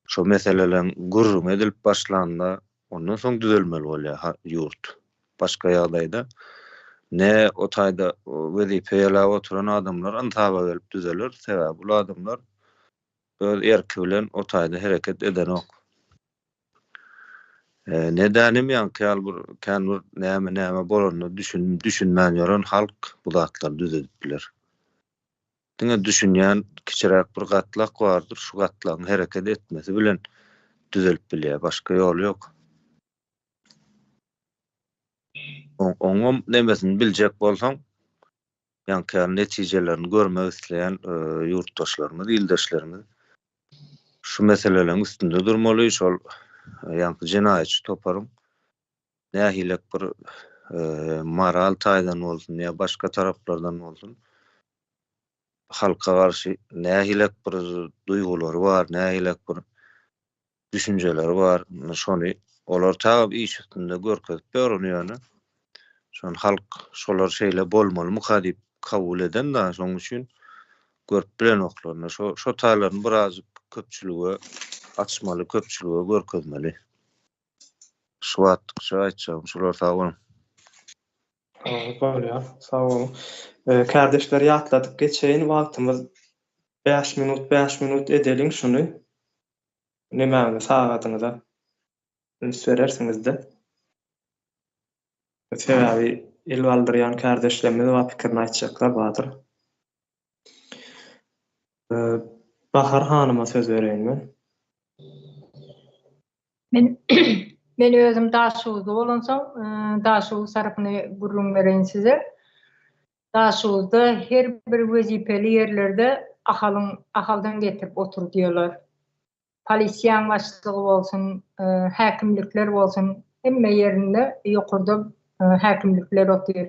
şo meselelerin gurrun edilip başlanda, ondan soň düzelmeli bolýar ýurt. Başga ýagdaýda ne o taýda wezipeýele oturan adamlar antaba gelip düzeler. Sebäbi bu adamlar öz erki bilen o taýda hereket eden ok. Nedenim ýankyal bir näme bolany düşünmän ýören halk bu zatlar düzelip biler. Diňe düşünýän kiçirek bir gatlak bardyr, şu gatlagyň hereket etmesi bilen düzelip bilýär, başga ýol ýok. Oňam nemesini biljek bolsaň, ýankyal netijelerini görmek isleýän ýurtdaşlarymyz, ildeşlerimiz şu meselelerin üstünde durmaly, şol ýanky jenaýetçi toparym nähilek bir moral taýdan bolsun ýa başga taraplardan bolsun halka garşy nähilek bir duýgulary bar, nähilek bir düşünjeleri bar. Şonu olar taýyp iş üstünde görkezip berýär. Şon halk şolar şeýle bolmaly mukadip kabul eden da şoň üçin görüp bilen oklaryna şo taýlaryny biraz köpçülüge açmaly, köpçülüge görkezmeli. Şu atykça aýtjam, şolar sag bolun. Bolýar, sag bolun. Kardeşler ýatladyk geçeýin wagtymyz 5 minut edeliň şunu. Näme sagatyňyza söýlersiňiz-de. Sebäbi ilwaldyrýan kardeşlerimiz we pikirini aýtjaklar bardyr. Bahar hanyma söz bereyinmi? Men özüm Daşuwuzda bolansoň, Daşuwuz tarapyny gurrun bereýin size. Daşuwuzda her bir wezipeli ýerlerde ahaldan getirip otur diýerler. Polisiýa başlygy bolsun, häkimlikler bolsun, hemme ýerinde ýokurda häkimlikler otur.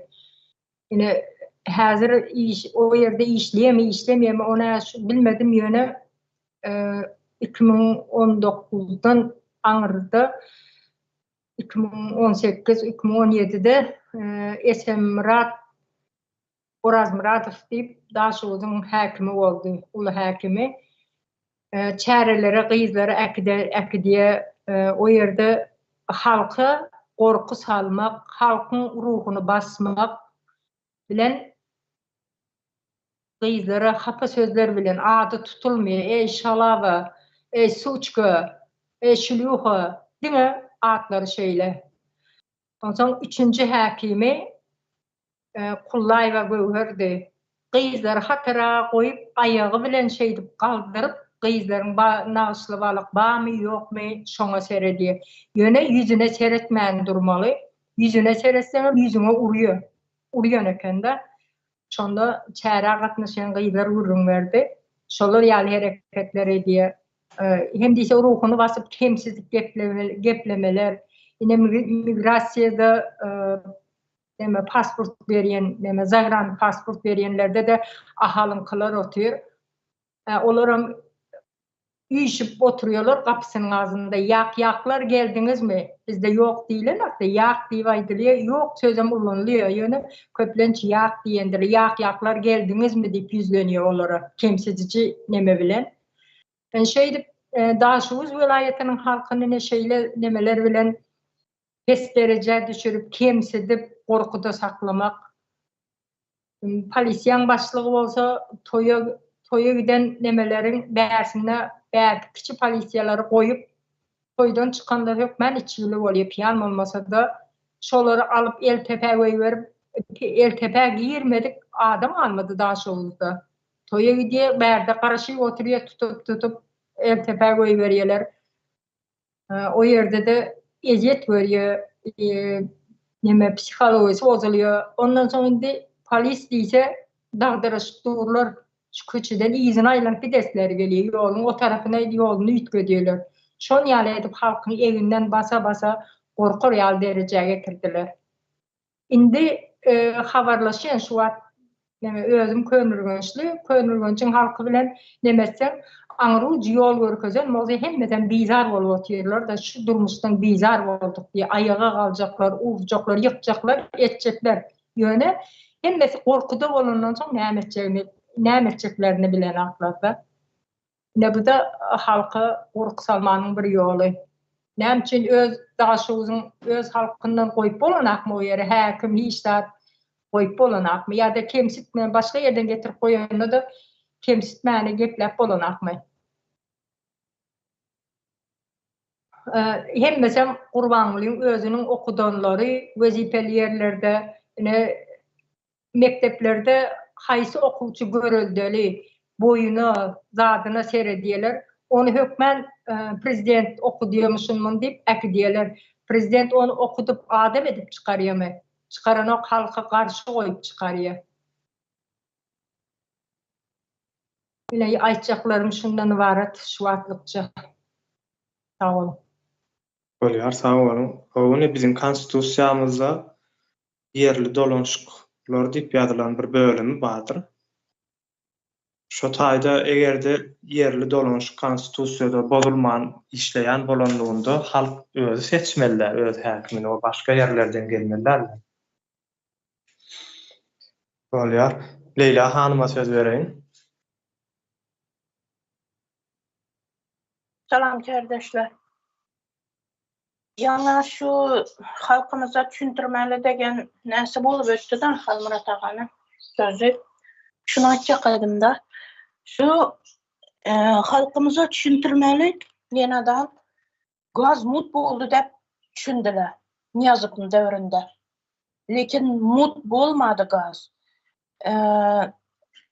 Ine häzir iş o ýerde işlemýärmi ona bilmedim ýöne 2019'dan aňyrda 2018-2017'de Oraz Muratov diýip Daşuwuzyň häkimi boldy, ulu häkimi. Çärelere, gyzlary äkidiýe o ýerde halka gorku salmak, halkyň ruhuny basmak bilen gyzlary hapa sözler bilen ady tutulmaýar. Ey şalawa, ey suçka, ey şuluha diňe adlary şeýle. Ondan üçünji häkimi Kullaýewa göwherdi. Gyzlary hatara goýup aýagy bilen şeýdip galdyryp, gyzlaryň naşly balyk bamy ýokmy şoňa seredi. Ýöne ýüzüne seretmän durmaly. Ýüzüne seretseň ýüzüne urýar. Urýan eken-de. Şonda çäre gatnaşan gyzlar urun berdi. Şolar ýaly hereketler edýär. Hem diýse ruhuny basyp kemsizlik geplemeler. Ine migrasiýada deme pasport berýän, zagran pasport berýänlerde de ahalynkylar otur. Olaram üýşip oturýarlar gapysynyň ağzynda. Ýak-ýaklar geldiňizmi? Bizde ýok diýilen, hakda ýak diýip aýdylýar. Ýok sözem ulanylýar. Ýöne köplenç ýak diýendir. Ýak-ýaklar geldiňizmi diýip ýüzlenýär olara. Kemsizici neme bilen. Ben şeýdip Daşuwuz welaýatynyň halkyny şeýle nemeler bilen pes derece düşürüp kemsidip gorkuda saklamak. Polisiýaň başlygy bolsa toya giden nemelerin bärsine kiçi polisiýalary goýup toydan çykanlar hökmen içili bolýar, piyan bolmasa da şolary alıp Eltepe goýberip Eltepe girmedik adam almadı daha şolda. Toya gidiyor, berde karışık oturuyor tutup Eltepe goýberýärler. O yerde de eziyet görüyor, neme psikolojisi bozuluyor. Ondan sonra indi polis diýse dagdyryş durlar, şu köçeden izin aýlanyp gidesler geliyor. Yolun o tarafına yolunu ütkediyorlar. Şon ýaly edip halkyň evinden basa gorkar ýal derejege getirdiler. Indi habarlaşýan şu wagt neme özüm könürgünçin halky bilen nemetsem aňruj ýol görkezen mozy hemmeden bizar bolup oturýarlar da şu durmuşdan bizar bolduk diye ayağa kalacaklar, uwjaklar, ýykjaklar, etjekler ýöne hemmesi gorkuda bolandan soň näme etjeklerini bilen atlarda. Ne bu da halka gorku salmanyň bir ýoly. Näme üçin öz daşygyň öz halkyndan goýup bolanakmy o ýere häkim hiçler goýup bolanakmy ýa-da kemsitmän başga ýerden getirip goýanda da kemsitmäni geplep bolanakmy. Hemmesem Gurbangulyň özüniň okudanlary wezipeli ýerlerde, mekteplerde haýsy okuwçy görüldeli, boyuna, zadyna serediýerler. Onu hökmen prezident okudyýarmyşyn diýip äkidiýerler. Prezident onu okudup adam edip çykarýarmy? Çykaran halka karşı koyup çıkarıyor. Bile aytacaklarım şundan ibaret şu atlıkça. Sağ olun. Bolýar, sağ olun. Onu bizim konstitusiýamyzda yerli dolanşyklar diýip ýazylan bir bölümi bardyr. Şo taýda egerde yerli dolanşyk konstitusiýada bozulman işleýän bolanlygynda halk özü seçmeliler, öz häkimini o başga ýerlerden gelmeliler. Bolýar. Leyla hanıma söz bereyim. Salam kardeşler. Yana şu halkımıza düşündürmeli degen näse bolup ötdüden Halmurat aganyň sözü. Şunu açacak adımda. Şu halkımıza düşündürmeli yenadan gaz mut boldu dep düşündiler. Niyazypyň döwründe. Lekin mut bolmady gaz.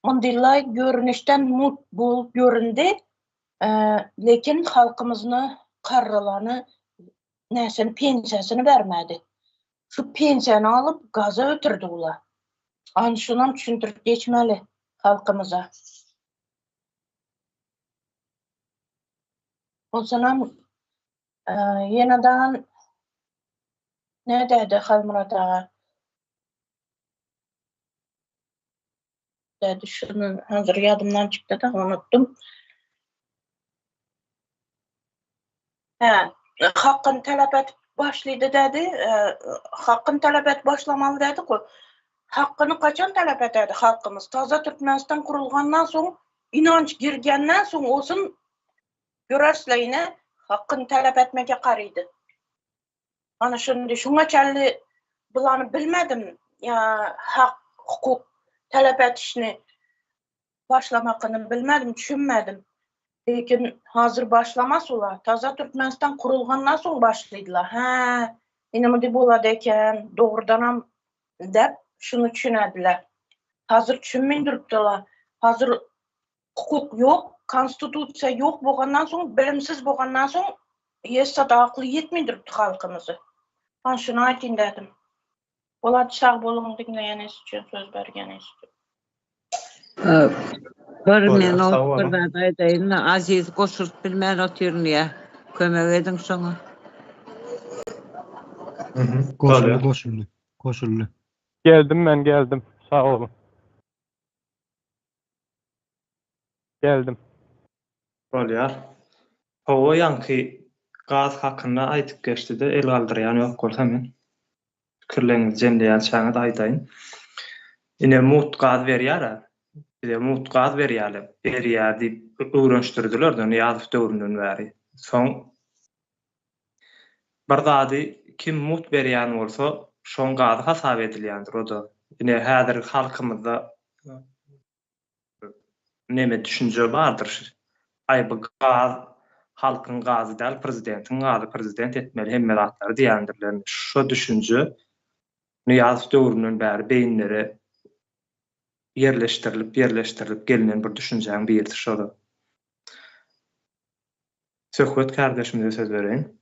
Ondylay görünüşten mut bol göründü. Lekin halkımızın karralany näsen pensiýasyny bermedi. Şu pensiýany alıp gaza ötürdü ular. An şunam düşündürüp geçmeli halkımıza. O zaman yenadan ne dedi Halmurat ağa? Dedi şunu hazır yadımdan çıktı da unuttum. Hakkını talep et başlaydı dedi. Hakkını talep et başlamalı dedi. Hakkını kaçan talep etedi halkımız? Taza Türkmenistan kurulgandan soň, inanç girgenden soň olsun görersler hakkını talep etmege qarıydı. Ana şimdi şuna çelli bulanı bilmedim. Ya hak, hukuk talep etişini başlamakını bilmedim, düşünmedim. Lekin hazır başlamaz ola. Taza Türkmenistan kurulgandan soň başlaydılar. Inimi de bolady eken, doğrudanam dep şunu düşünediler. Hazır düşünmeň durupdylar. Hazır hukuk yok, konstitusiýa yok bolgandan soň, bilimsiz bolgandan soň ýesat akly ýetmeň durupdy halkymyzy. Ben şunu aýtyn dedim. Bolady sag boluň dinleýänis üçin söz bergenis üçin. Görmen oturda daýdaýyn, aziz goşurup bilmän oturýar. Kömek edin şoňa. Koşullu. Ben geldim. Sağ olun. Geldim. Bolýar. O ýanky gaz hakynda aýtyp geçdi de el galdyrýan ýok bolsa men. Fikirleňizi jemleýän şaňa aýtaýyn. Ine mut gaz berýär. Bir de mut gaz berýärler. Berýär diýip öwrenşdirdiler de ýazyp döwründen bäri. Soň bir zady kim mut berýän bolsa, şoň gazy hasap edilýändir o da. Ine häzir halkymyzda neme düşünje bardyr. Ay bu gaz halkyň gazy däl, prezidentiň gazy, prezident etmeli hemme zatlar diýendirler. Şo düşünje Niýaz döwründen bäri beýinlere yerleştirilip gelinen bir düşünjäň birisi şoda. Söhbet kardeşimize söz bereyim.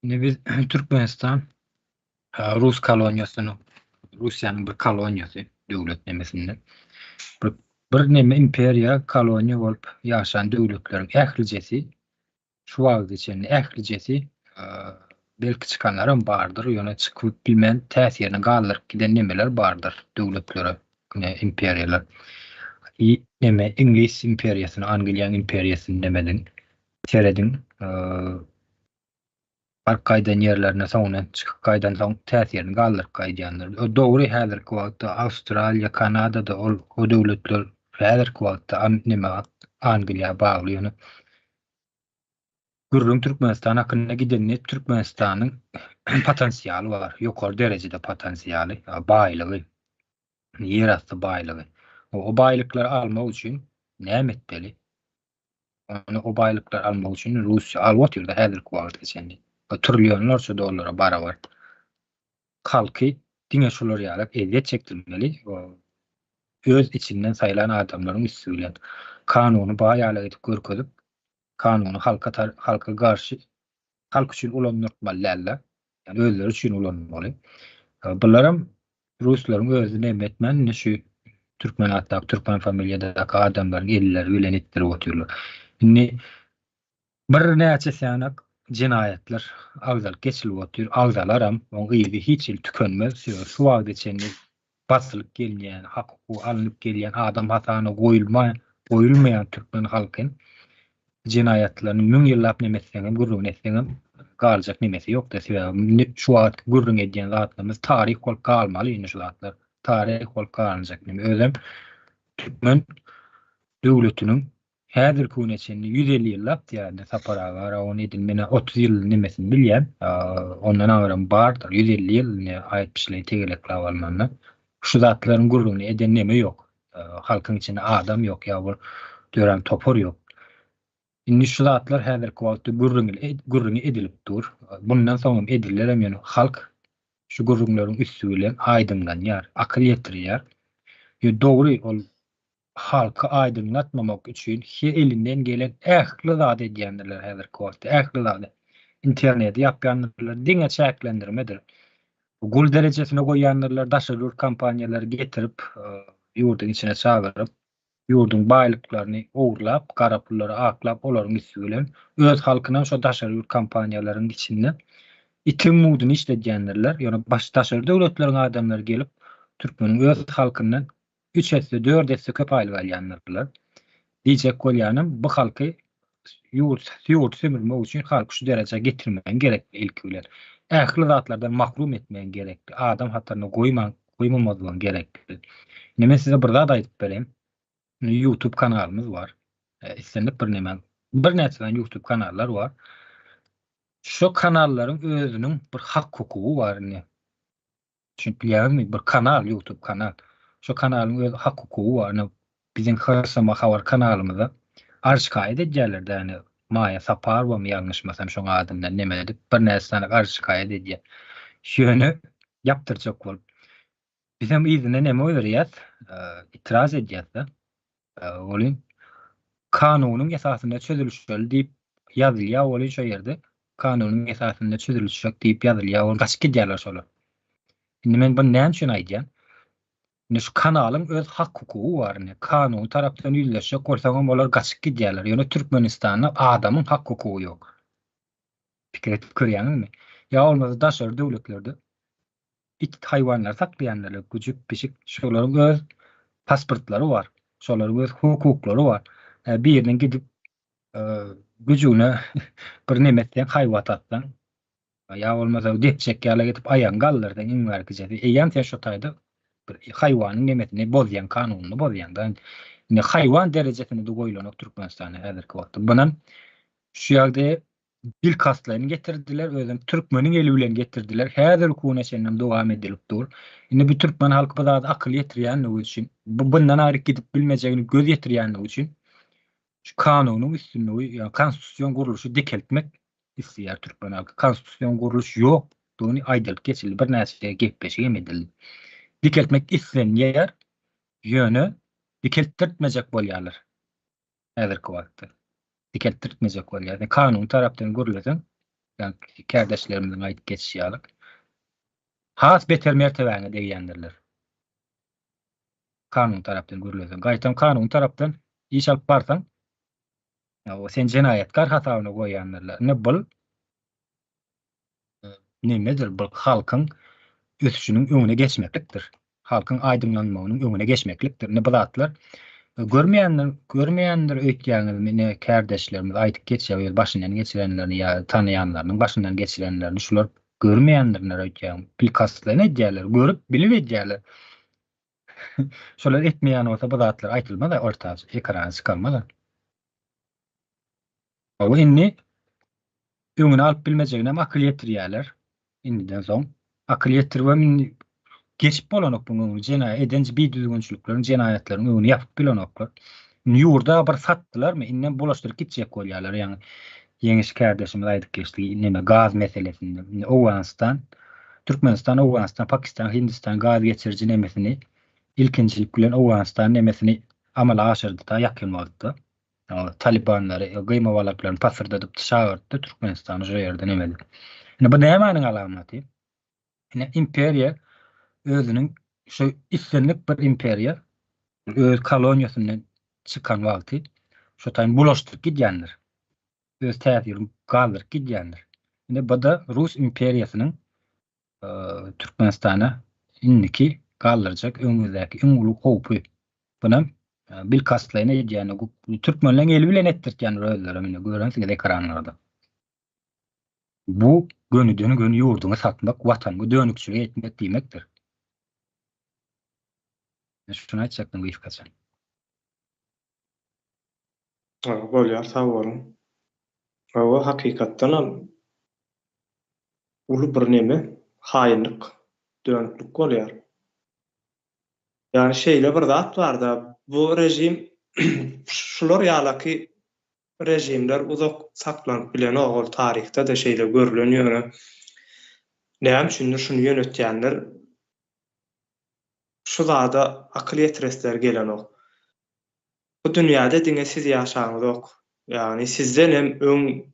Ne biz Türkmenistan Rus koloniyasyny, Russiýanyň bir koloniýasy, döwlet nemesinden. Bir neme imperiýa koloniýa bolup ýaşaýan döwletleriň ählijesi, şu wagt içinde ählijesi belki çıkanlarım bardır, ýöne çykyp bilmän täsirini galdyryp giden nemeler bardır döwletlere, imperiýalar. Neme İngiliz imperiýasyny, Angliýa imperiýasyny demedin, seredin, arkaýdan ýerlerine soňdan çykyp gaýdan soň täsirini galdyryp gaýdýanlar. O dogry häzirki wagtda Awstraliýa, Kanadada o döwletler häzirki wagtda Angliýa bagly ýöne. Gürrüň Türkmenistan hakyna gidenni Türkmenistanyň potensiýaly bar, ýokary derejede potensiýaly, baýlygy, ýerasty baýlygy. O baýlyklar almak üçin näme etmeli? O baýlyklar almak üçin Russiýa alwat ýerde häzirki wagtda geçendi. Trilyonlarça dollara barabar. Halky diňe şolar ýalyp eziýet çekdirmeli. Öz içinden saýlan adamlaryň üstüne kanuny baýalyk edip görkezip, kanuny halka garşy, halk üçin ulanýarlar. Yani özleri üçin ulanmaly. Bularym Ruslaryň özüne etmen ne şu Türkmen hatta Türkmen familiýadaky adamlaryň elleri bilen etdirip oturýarlar. Indi bir näçe sanak cinayetler agzal geçilip otur, agzalaram, o ýygy hiç il tükenmez. Şu wagt içinde basylyp gelýän, hakyky alınıp gelýän adam hatana goýulmaýan Türkmen halkyň cinayetlerini müň ýyllap nemesleňem, gurrun etseňem galjak nemesi ýok da sebäbi şu wagt gurrun edýän zatlarymyz taryh bolup galmaly ýene şu zatlar. Taryh bolup galanjak neme. Özüm Türkmen döwletiniň häzirki gün içinde 150 ýyllap diýärdi sapara on edilmene 30 ýyl nemesini bilýän. Ondan agram bardyr 150 ýyl aýtmışly tegelek lawarmanda. Şu zatlaryň gurruny eden neme ýok. Halkyň içinde adam ýok ýa bir dören topor ýok. Indi şu zatlar häzirki wagtda gurruny edilip dur. Bundan soňra edillerem ýöne halk şu gurrunlaryň üstü bilen aýdynlanýar, akyl ýetirýär. Dogry ol halka aydınlatmamak üçün elinden gelen ähli zat edýänler häzirki wagtda ähli zat internet ýapýanlar diňe çäklendirmedir. Gul derejesine goýanlar daşarur kampaniýalary getirip ýurdun içine çagyryp ýurdun baýlyklaryny ogrlap, gara pullary aklap olaryň üstü bilen öz halkyna şo daşarur kampaniýalaryň içinde itim mudyny işledýänler, ýöne baş daşary döwletleriň adamlary gelip Türkmeniň öz halkyndan 3-4 köp aýlyk alýanlar. Diýjek bolýanym bu halky ýurt sömürmek üçin halky şu dereje getirmän gerek ilki bilen. Ähli zatlardan mahrum etmän gerekli. Adam hatlaryna goýmamalygy gerekli. Neme size bir zat aýdyp berem. YouTube kanalymyz bar. Istenip bir näçe YouTube kanallar bar. Şu kanallaryň özüniň bir hak hukuky bar. Çünki ýa-ni bir kanal, YouTube kanal. Şu kanalyň öz hak hukuky bar. Bizim Harsama Habar kanalymyza arşiw edýärler däni. Maýa Sapar we ýalňyşmasam şoň adamdan neme edip bir näçe arşiw edýär. Şöňü ýapdyrjak bolup. Bizim izine neme öýdürýär? İtiraz edýär. Olin kanunyň esasynda çözülüşleri diýip ýazylýar, olin şo ýerde kanunyň esasynda çözülüşleri diýip ýazylýar, ol gaçyk edýärler şolar. Indi men bu näme üçin aýdýan? Şu kanalyň öz hak hukuky bar. Kanun tarapdan ýüzleşik bolsaňam olar gaçyk edýärler. Ýöne Türkmenistanda adamyň hak hukuky ýok. Pikir etip görýänmi? Ýa olmasa daşary döwletlerde it haýwanlar saklaýanlar, güjük pişik şolaryň öz pasportlary bar. Şolaryň öz hukuklary bar. Bir ýerden gidip güjüne bir nemetden haýwat atdan ýa bolmasa depçek ýaly gidip aýan gallardan iň merkezde. Eýan şo taýda bir haýwanyň nemetini bozýan, kanunyny bozýan da haýwan derejesinde de goýulan Türkmenistanda häzirki wagtda. Bunan şu ýerde bil kaslaryny getirdiler, özüm türkmeniň eli bilen getirdiler. Häzir hukuna şenem dowam edilip dur. Indi bu türkmen halky da akıl ýetirýänligi üçin, bundan aýry gidip bilmejegini göz ýetirýänligi üçin şu kanunyň üstünligi, ýa konstitusiýon guruluşy dikeltmek isleýär türkmen halky. Konstitusiýon guruluşy ýok, duny aýdylyp geçildi, bir näçe gepleşik emedildi. Dikeltmek islenýär, ýöne dikeltdirtmejek bolýarlar. Häzirki wagtda. Dikeltdirtmejek bolýar. Kanun tarapdan gurulýan, ýani kardeşlerimizden aýdyp geçýärler. Has beter mertebäne diýendirler. Kanun tarapdan gurulýan. Gaýtam kanun tarapdan iş alyp barsaň, o sen jenaýatkar hatabyna goýanlarlar. Ne bul? Nemedir bu halkyň ösüşiniň öňüne geçmeklikdir. Halkyň aýdymlanmagynyň öňüne geçmeklikdir. Ne bulatlar? Görmeýänler öýtýäňiz mene kardeşlerimiz aýdyp geçýär, başyndan geçirenlerini ýa tanaýanlarynyň başyndan geçirenlerini şular görmeýänlerler öýtýär. Pilkaslaryny edýärler, görüp bilip edýärler. Şolar etmeýän bolsa bulatlar aýtylmaz, ortaç ekrana çykarmaz. O inni öňüne alyp bilmejegine akyl ýetirýärler. Indiden soň akyl ýetirmem geçip bolanok bunu jenaýat edenji bir düzgünçülüklerin jenaýatlaryny öňüne ýapyp bilenoklar. Ýurda bir satdylarmy? Inden bulaşdyryp gitjek bolýarlar. Ýani ýeňiş kardeşimiz aýdyp geçdi, neme gaz meselesinde. Awganistan, Türkmenistan, Awganistan, Pakistan, Hindistan gaz geçiriji nemesini ilkinçilik bilen Awganistan nemesini amala aşyrdy da ýakynmady. Talibanlary gyýma walaklaryny pasyrdadyp çağırdy Türkmenistany şu ýerde nemedi. Bu nämäniň alamaty? Imperiýa özünün şu islenlik bir imperiýa öz koloniýasyndan çykan wagty şu taýyn bulaşdyryp gidýändir. Öz täsirini galdyryp gidýändir. Bu da Rus imperiýasynyň Türkmenistana indiki galdyrjak öňündäki iň uly howpy. Buna bil kastlaýny edýäni türkmenleň eli bilen etdirýän özleri mine görensiňiz ekranlarda. Bu gönüdeni gönü ýurduňy satmak, watanyňy dönükçilik etmek diýmekdir. Şunu aýtjakdyň Gıýfkaçan. Bolýar, sag bolun. O hakykatdan uly bir neme, haýynlyk, dönüklük bolýar. Ýani şeýle bir zat bar da, bu rejim şular ýalaky rejimler uzak saklanyp bilen ogul tarihte de şeýle görülen ýöne. Näme üçin şunu ýönetýänler şu zada akyl ýetiresler gelen ok. Bu dünýäde diňe siz ýaşaňyz ok. Ýani sizden hem öň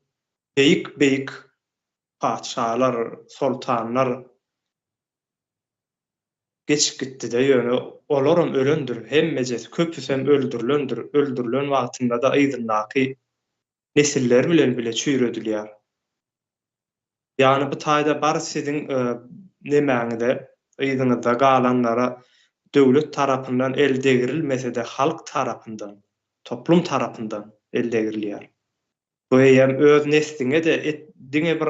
beýik paçalar, sultanlar geçip gitdi-de ýöne olaram ölendir. Hemmejesi köpüsem öldürülen wagtynda da aýdynlaky nesiller bilen bile çüýredilýär. Ýani bu taýda bar siziň nemäňide aýdyňyzda galanlara döwlet tarapyndan eldegirilmese de halk tarapyndan, toplum tarapyndan eldegirilýär. Bu hem öz nesliňe de diňe bir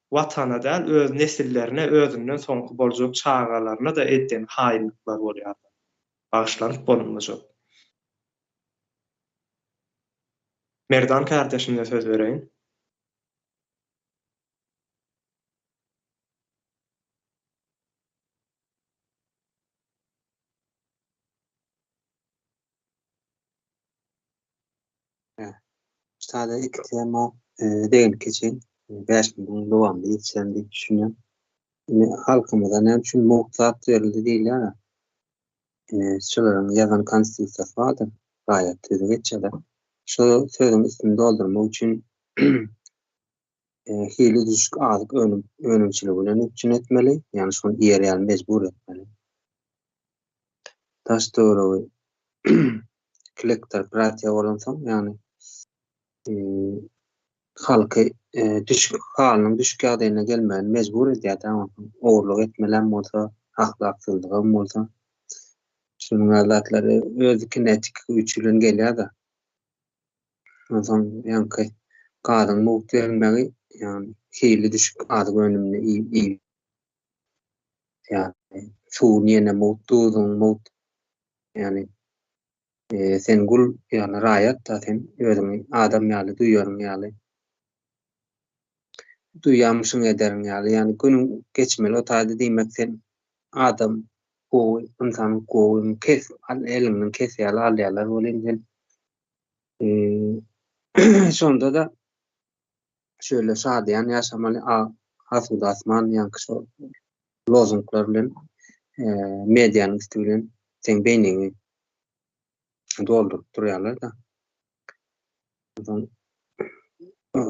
watana da öz nesillerine özünden soňky boljak çağalaryna da etden haýynlyklar bolýar. Başlanyp bolunmajak. Merdan kardeşimle söz vereyim. Sada iki tema değil geçen 5 gün devam edeceğim diye düşünüyorum. Halkımızdan hem çünkü muhtat verildi değil ya. Şuların yazan konstitusiyası vardır. Gayet tüzü geçer. Şu sözün üstünü doldurmak için hili düşük azık önümçülüğüne için etmeli. Yani şunu yer mecbur etmeli. Taş doğru kilektar pratiya olansam yani halkı düşük halının düşük adayına gelmeyen mecbur ediyat ama oğurluk etmelen olsa, ahlaksızlığım olsa şunun alatları özü etik üçülün geliyor da o zaman yani kadın muhtemelen yani hili düşük adı önümde iyi yani çoğu niyene muhtudun yani sen gul yani rayat da sen özünü adam ýaly duýýarym ýaly duýýanmyşyň ederin ýaly. Ýani günüň geçmeli o taýda diýmekden adam bu insanyň gowy kes elinden kesýärler alýarlar bolan. Şonda da şöyle şadyan ýaşamaly hasuda asman ýa-ni şo lozunglar bilen medianyň üstünden sen beýnini doldurup durýarlar da.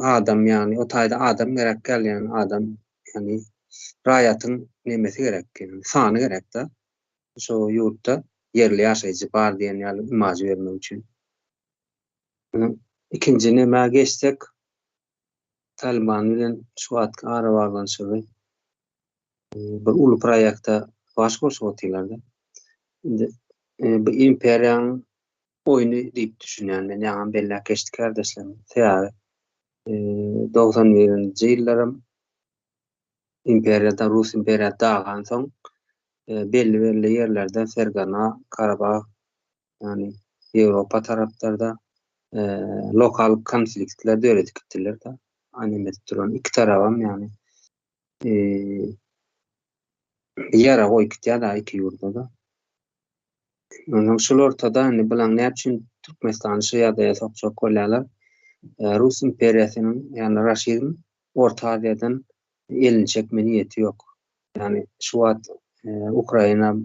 Adam ýani o taýda adam gerek ýani adam ýani raýatyň nemesi gerek, sany gerek da. Şo ýurtda yerli ýaşaýjy bar diýen ýaly imaj bermek üçin. İkinci näme geçsek Taliban bilen şu wagtga ara baglanşygy bir uly proýekde baş goşupdylar da. Bu imperiýaň oyunu diýip düşünýän men ýa-ni bella geçdi kardeşlerim. Täze 91-nji ýyllarym imperiýada Rus imperiýasy dağan soň belli ýerlerde Fergana, Karabağ ýani Ýewropa taraplarda lokal konfliktler döredip gittiler da. Anime duran iki tarafam ýani ýara goýup gitýär da iki ýurda da. Ondan şol ortada hani bilen näme üçin Türkmenistany şu ýa-da ýa-da bolýarlar. Rus imperiýasynyň ýani Raşidin Orta Aziýadan elini çekme niýeti ýok. Ýani şu wagt Ukraina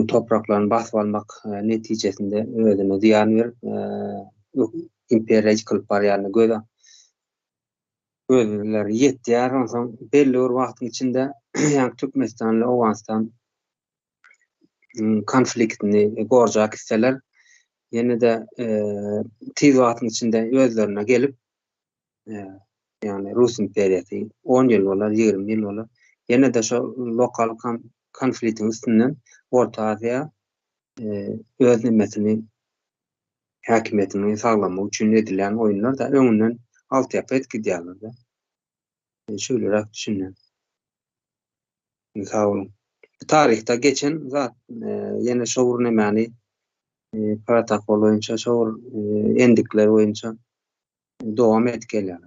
topraklaryny basyp almak netijesinde özüne ziýan berip imperiýa yıkılıp barýarlygy gözler ýetýär. Ondan belli bir wagtyň içinde ýa-ni Türkmenistan, Awganistan konfliktini gorjak hisseler ýene de tiz wagtyň içinde özlerine gelip ýani Rus imperiýasy 10 ýyl bolar, 20 ýyl bolar. Ýene de şo lokal konfliktiň üstünden Orta Aziýa öz nimesini häkimetini saglamak üçin edilen oýunlar da öňünden altyapy etkidiýärler da. Şöyle düşünýän. Sağ olun. Tarihte geçen zat yine şoğur nemani protokol boýunça şoğur endikler boýunça dowam etgelýär.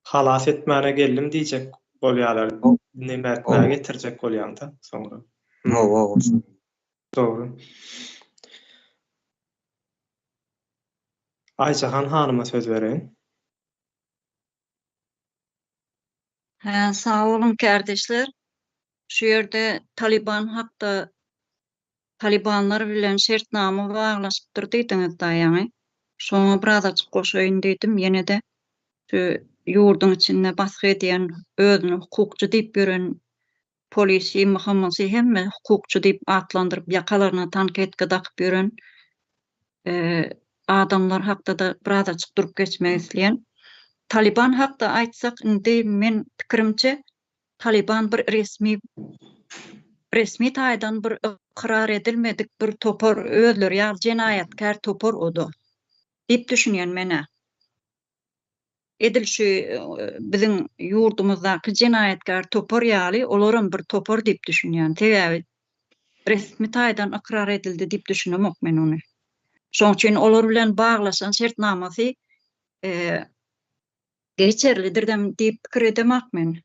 Halas etmäne geldim diýjek bolýarlar. Näme getirjek bolýanda soňra. Dogry. Aýjahan hanyma söz bereň. Sağ olun kardeşler. Şu yerde Taliban hakda Talibanlar bilen şertnama baglaşyp durdydyňyz da ýani. Şoňa birazajyk goşaýyn diýdim. Ýene de şu ýurdun içinde baskı edýän özüni hukukçy diýip gören polisi, muhammasy hemme hukukçy diýip atlandyryp ýakalaryna tanketke dakyp gören adamlar hakda da birazajyk durup geçmek isleýän. Taliban hakda aýtsak, indi men pikirimçe Taliban bir resmi taýdan bir ikrar edilmedik bir topor özleri ýa jenaýatkär topor odu diýip düşünýän mene. Edil şu biziň ýurdumyzdaky jenaýatkär topor ýaly olaryň bir topor diýip düşünýän. Täze resmi taýdan ikrar edildi diýip düşünemok men onu. Şoň üçin olar bilen baglaşan şertnamasy geçerlidir diýip pikir edemek men.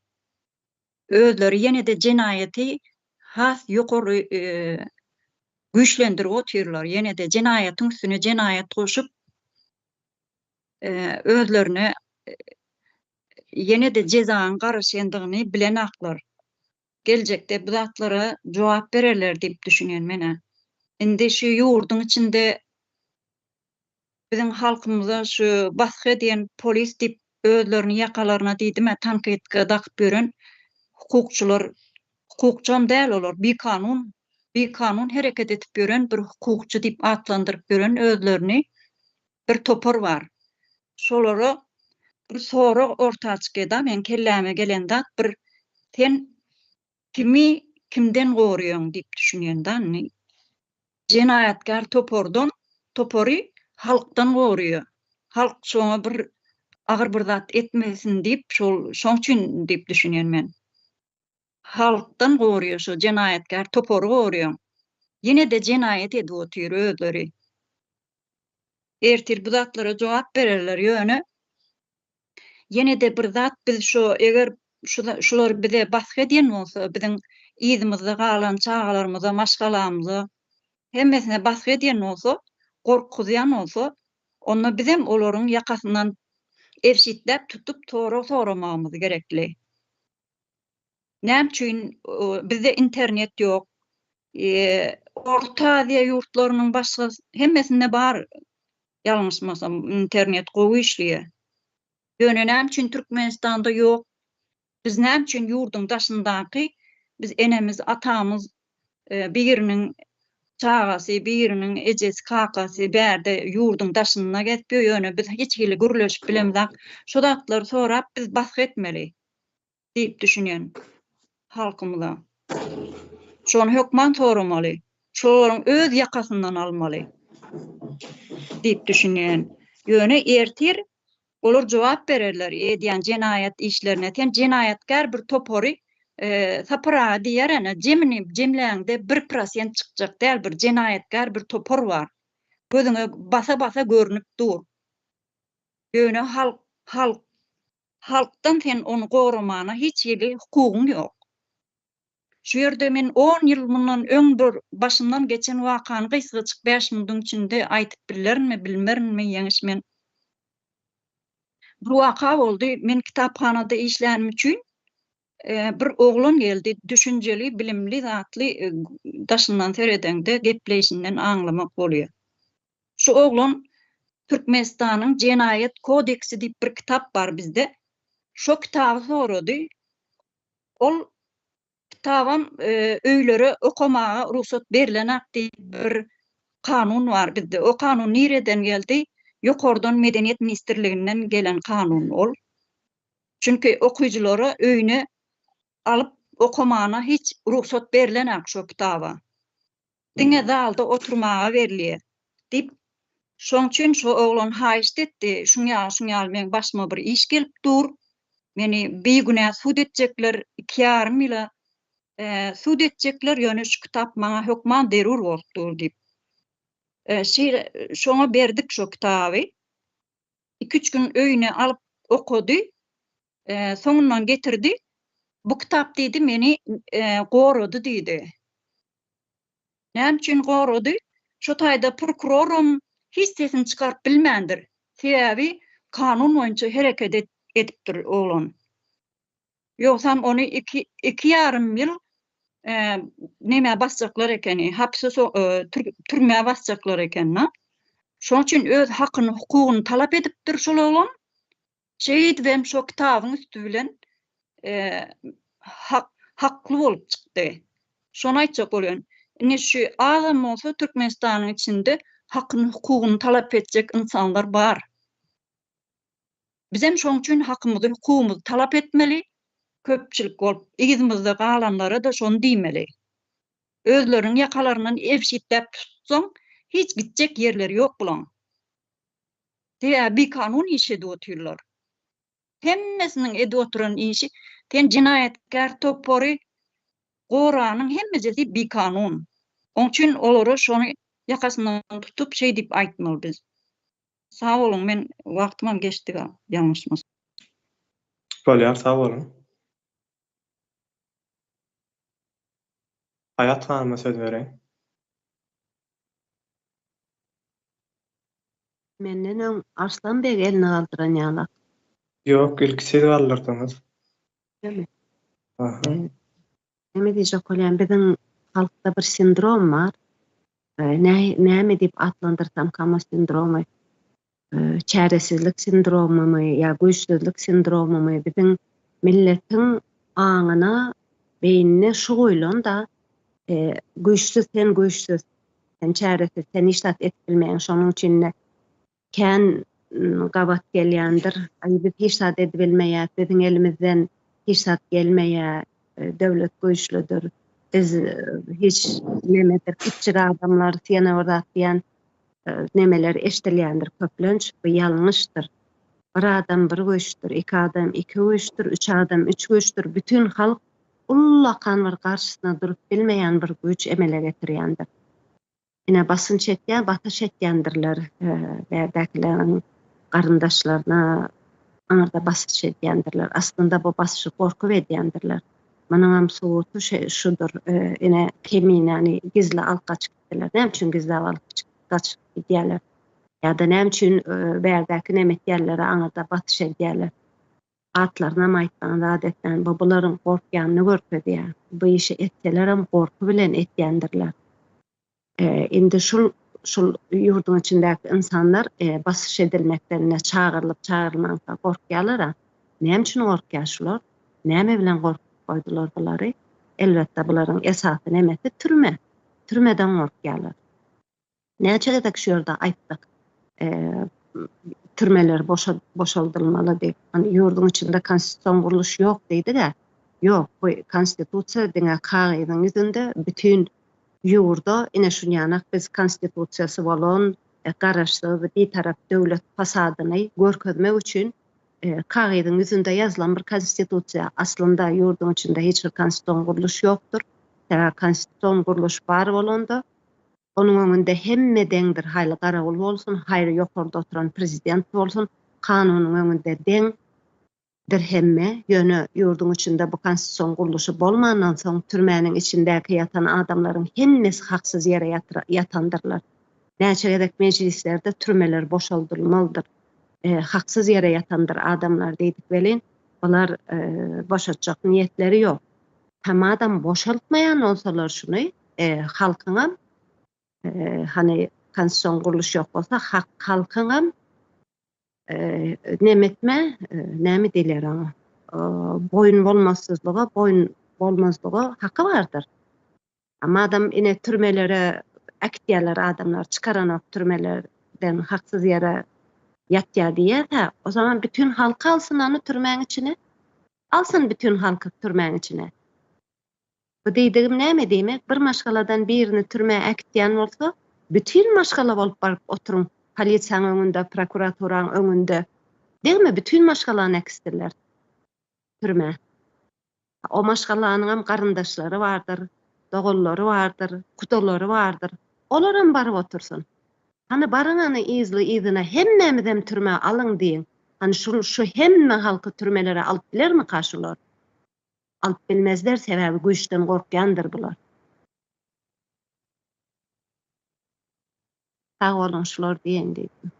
Özleri ýene de jenaýaty has ýokary güýçlendirip otyrlar. Ýene de jenaýatyň üstüne jenaýat goşup özlerine ýene de jezanyň garaşandygyny bilen aklar. Geljekde bu zatlara jogap bererler diýip düşünýän mene. Indi şu ýurdun içinde biziň halkymyza şu baskı edýän polis diýip özlerini yakalaryna diýdim, tanketke dakyp gören hukukçular, hukukçam däl olar, bir kanun hereket etip gören bir hukukçu diýip atlandyryp gören özlerini bir topor bar. Şolary bir sorak ortaçyda men kelläme gelende bir sen kimden gorýaň diýip düşünýän da. Jenaýatkär topory halkdan gorýar. Halk şoňa bir agyr bir zat etmesin diýip şoň üçin diýip düşünýän men. Halkdan gorýar şu jenaýatkär topory gorýar. Ýene de jenaýat edip otyr özleri. Ertir bu zatlara jogap bererler ýöne Yine de bir zat biz şu eger şular bize baskı edýän bolsa, biziň ýzyňyzda galan çağalarymyza, maşgalamyza hemmesine baskı edýän bolsa, gorkuzýan bolsa, onda bizim olaryň ýakasyndan evşitlep tutup soramamyz gerekli. Näme üçin bizde internet ýok. Orta Aziýa ýurtlarynyň başga hemmesinde bar ýalňyşmasam internet gowy işliýär. Ýöne näme üçin Türkmenistanda ýok? Biz näme üçin ýurduň daşyndaky biz enemiz, atamyz biriniň çağasy, biriniň ejesi, kakasy bärde ýurduň daşyna getip ýöne biz hiç hili gürleşip bilemzak. Şo zatlary sorap biz baskı etmeli diýip düşünýän halkymyza. Şonu hökman soramaly. Şolaryň öz ýakasyndan almaly diýip düşünýän. Ýöne ertir olar jogap bererler edýän jenaýat işlerine. Tem jenaýatkar bir topory sapra diýerene jemläňde 1% çykjak däl bir jenaýatkar bir topor bar. Gözüňe basa görünüp dur. Ýöne halkdan sen onu gorumana hiç ýeli hukugyň ýok. Şu ýerde men 10 ýyl mundan öň bir başyndan geçen wakany gysgaçyk 5 minutiň içinde aýtyp bilmermi ýeňiş men. Bir waka boldy, men kitaphanada işlänim üçin bir oglun geldi, düşünjeli, bilimli, zatly daşyndan seredende gepleşinden aňlamak bolýar. Şu oglun Türkmenistanyň Jenaýat kodeksi diýip bir kitap bar bizde. Şo kitaby sorady. Ol kitabam öýlere okumaga ruhsat berilen bir kanun var bizde. O kanun nereden geldi? Ýokardan Medeniýet Ministrliginden gelen kanun ol. Çünkü okuyuculara öýüne alıp okumana hiç ruhsat berilen şo kitaba. Diňe zalda oturmaga berilýär. Dip şoň üçin şo oglan haýyş etdi. Şuňa men başyma bir iş gelip dur. Meni bir güne sud etjekler, 2,5 ýyla sud etjekler, ýöne şu kitap maňa hökman derur bolupdyr dip. Şoňa berdik şo kitaby. 2-3 gün öýüne alıp okudy. Soňundan getirdi. Bu kitap dedi meni gorudy diýdi. Näme üçin gorudy? Şo taýda prokurorum hiç sesini çykaryp bilmändir. Sebäbi kanun boýunça hereket edipdir oglan. Ýoksam onu 2,5 ýyl näme basjaklar ekeni, hapse türmäge basjaklar eken. Şoň üçin öz hakyny, hukugyny talap edipdir şol oglan. Şeýit we şo kitabyň üstü bilen hakly bolup çykdy. Şonu aýtjak bolýan. Ine şu adam bolsa Türkmenistanyň içinde hakyny, hukugyny talap etjek insanlar bar. Biz hem şoň üçin hakymyzy, hukugymyzy talap etmeli. Köpçülik bolup igizimizde galanlara da şonu diýmeli. Özleriň ýakalaryndan evşitlep tutsaň hiç gitjek ýerleri ýok bulan. Diýä bir kanun işi edýärler. Hemmesiniň edip oturan işi ten jenaýatkar topory goranyň hemmesi bir kanun. Oň üçin olary şonu ýakasyndan tutup şey diýip aýtmaly biz. Sağ olun, men wagtymam geçdi ýalňyşmaz. Bolýar, sağ olun. Hayat hanıma söz vereyim. Menden Arslan Bey elini kaldıran ýaly. Yok, ilk siz kaldırdınız. Demi? Aha. Näme diýjek bolýan, biziň halkda bir sindrom bar. Näme diýip atlandyrsam kama sindromy? Çaresizlik sindromumy ýa güýçsüzlik sindromumy biziň milletiň aňyna, beýnine şu goýulan da güýçsüz, sen çaresiz, sen iştat etbilmeýän, şonuň üçin kän gabat gelýändir. Biz iştat edilmeýär, biziň elimizden iştat gelmeýär, döwlet güýçlüdür. Biz hiç nemedir, iççi adamlar sene orada diýen nemeler eşdilýändir köplenç, bu ýalňyşdyr. Bir adam bir güýçdür, 2 adam 2 güýçdür, 3 adam 3 güýçdür. Bütün halk ullakan bir karşısına durup bilmeyen bir güç emele getirýändir. Ine basınç etýän, bataş etýändirler bärdäkilerin garyndaşlaryna, anada basış edýändirler. Aslında bu basışı gorkup edýändirler. Manaňam soğutu şudur, ene kemin yani gizli alkaç gittiler. Näme üçin gizli alkaç edýärler? Ya da näme üçin bärdäki nemet ýerlere anada batış edýärler? Atlarına maýtganda adetden bularyň gorkýanyny görkezýär. Bu işi etselerem gorku bilen etýändirler. Indi şul ýurdun içindäki insanlar basış edilmeklerine çağırılmakda gorkýarlar. Näme üçin gorkýar şular? Näme bilen gorkup goýdular bulary? Elbetde bularyň esasy nemesi türme. Türmeden gorkýarlar. Näçe şu ýerde aýtdyk. Türmeler boşaldylmaly diýip. Hani ýurdun içinde konstitusiýon guruluşy ýok diýdi-de. Ýok, bu konstitusiýa diňe kagydyň ýüzünde bütün ýurda ine şunýanak biz konstitusiýasy bolan garaşly we ditarap döwlet fasadyny görkezmek üçin kagydyň ýüzünde ýazylan bir konstitusiýa. Aslında ýurdun içinde hiç bir konstitusiýon guruluşy ýokdur. Eger konstitusiýon guruluş bar bolanda onun öňünde hemme deňdir. Haýly garagul bolsun, haýry ýokarda oturan prezident bolsun, kanunyň öňünde deňdir hemme. Ýöne ýurdun içinde bu konstitusiýon guruluşy bolmandan soň türmäniň içindäki ýatan adamlaryň hemmesi haksız ýere ýatandyrlar. Näçe gedek meclislerde türmeler boşaldylmalydyr. Haksız ýere ýatandyr adamlar diýdik welin. Olar boşatjak niýetleri ýok. Hem adam boşaltmayan olsalar şunu halkyňa hani konstitusiýon guruluş ýok bolsa halkyňa nemetme näme diýler aňa boyun bolmazlygy hakkı bardyr. Ama adam ine türmelere aktiýarlar adamlar çıkaran türmelerden haksız ýere ýatýar diýär. O zaman bütün halk alsın onu türmeň içine. Alsın bütün halkı türmeň içine. Bu diýdigim näme diýmek? Bir maşgaladan birini türmäe aktiýan bolsa, bütün maşgala bolup baryp oturun. Polisiýanyň öňünde, prokuraturaň öňünde. Diňmi? Bütün maşgalany ekstirler. Türme. O maşgalanyň hem garyndaşlary bardyr, dogallary bardyr, kudalary bardyr. Olar hem baryp otursun. Hani barıňany izine hemmemizem türmäe alyň diýin. Hani şu hemme halky türmelere alyp bilermi kaşylar? Alyp bilmezler, sebäbi güýçden gorkýandyr bular. Sağ olun şular diýen diýdim.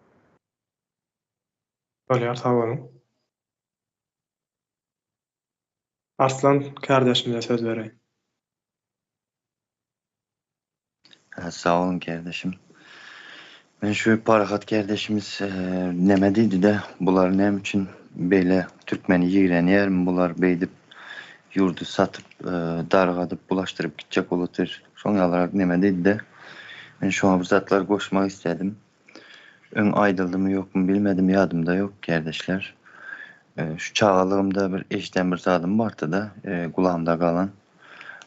Bolýar, sağ olun. Arslan kardeşimize söz bereyim. Sağ olun kardeşim. Ben şu Parahat kardeşimiz näme diýdi de bular näme üçin beýle türkmeni ýigrenýär mi bular beýdip ýurdu satyp dargadyp bulaşdyryp gitjek bolatyr. Şoňa näme diýdi de ben şoňa bu zatlar goşmak istedim. Öň aýdyldymy ýokmy bilmedim, ýadymda ýok kardeşler. Şu çağalygymda bir eşden bir zadym bardy da kulağımda galan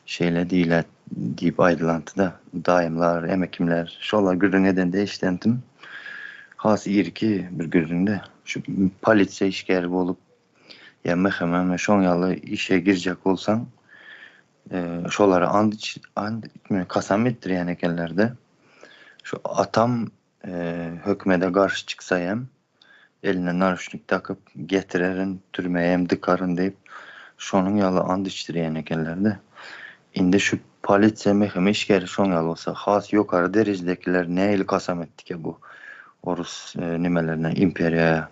şeyle diýler diýip aýdylandy da daýymlar, emekimler şolar gürrüňeden de eşdendim. Has irki bir gürründe şu polisiýa işgäri bolup ýa mehmem şoňaly işe girjek bolsaň şolara kasam etdirýän ekenlerde şu atam hökmede garşy çyksa hem eline naruşnik takıp getirerin, türmeyen, dıkarın deyip şonun yalı and içtirýän ekenlerde. Indi şu polisiýa mehkeme işgäri şoň ýaly bolsa, has ýokary derejedekiler näýli kasam etdik bu Orus nimelerine, imperiýa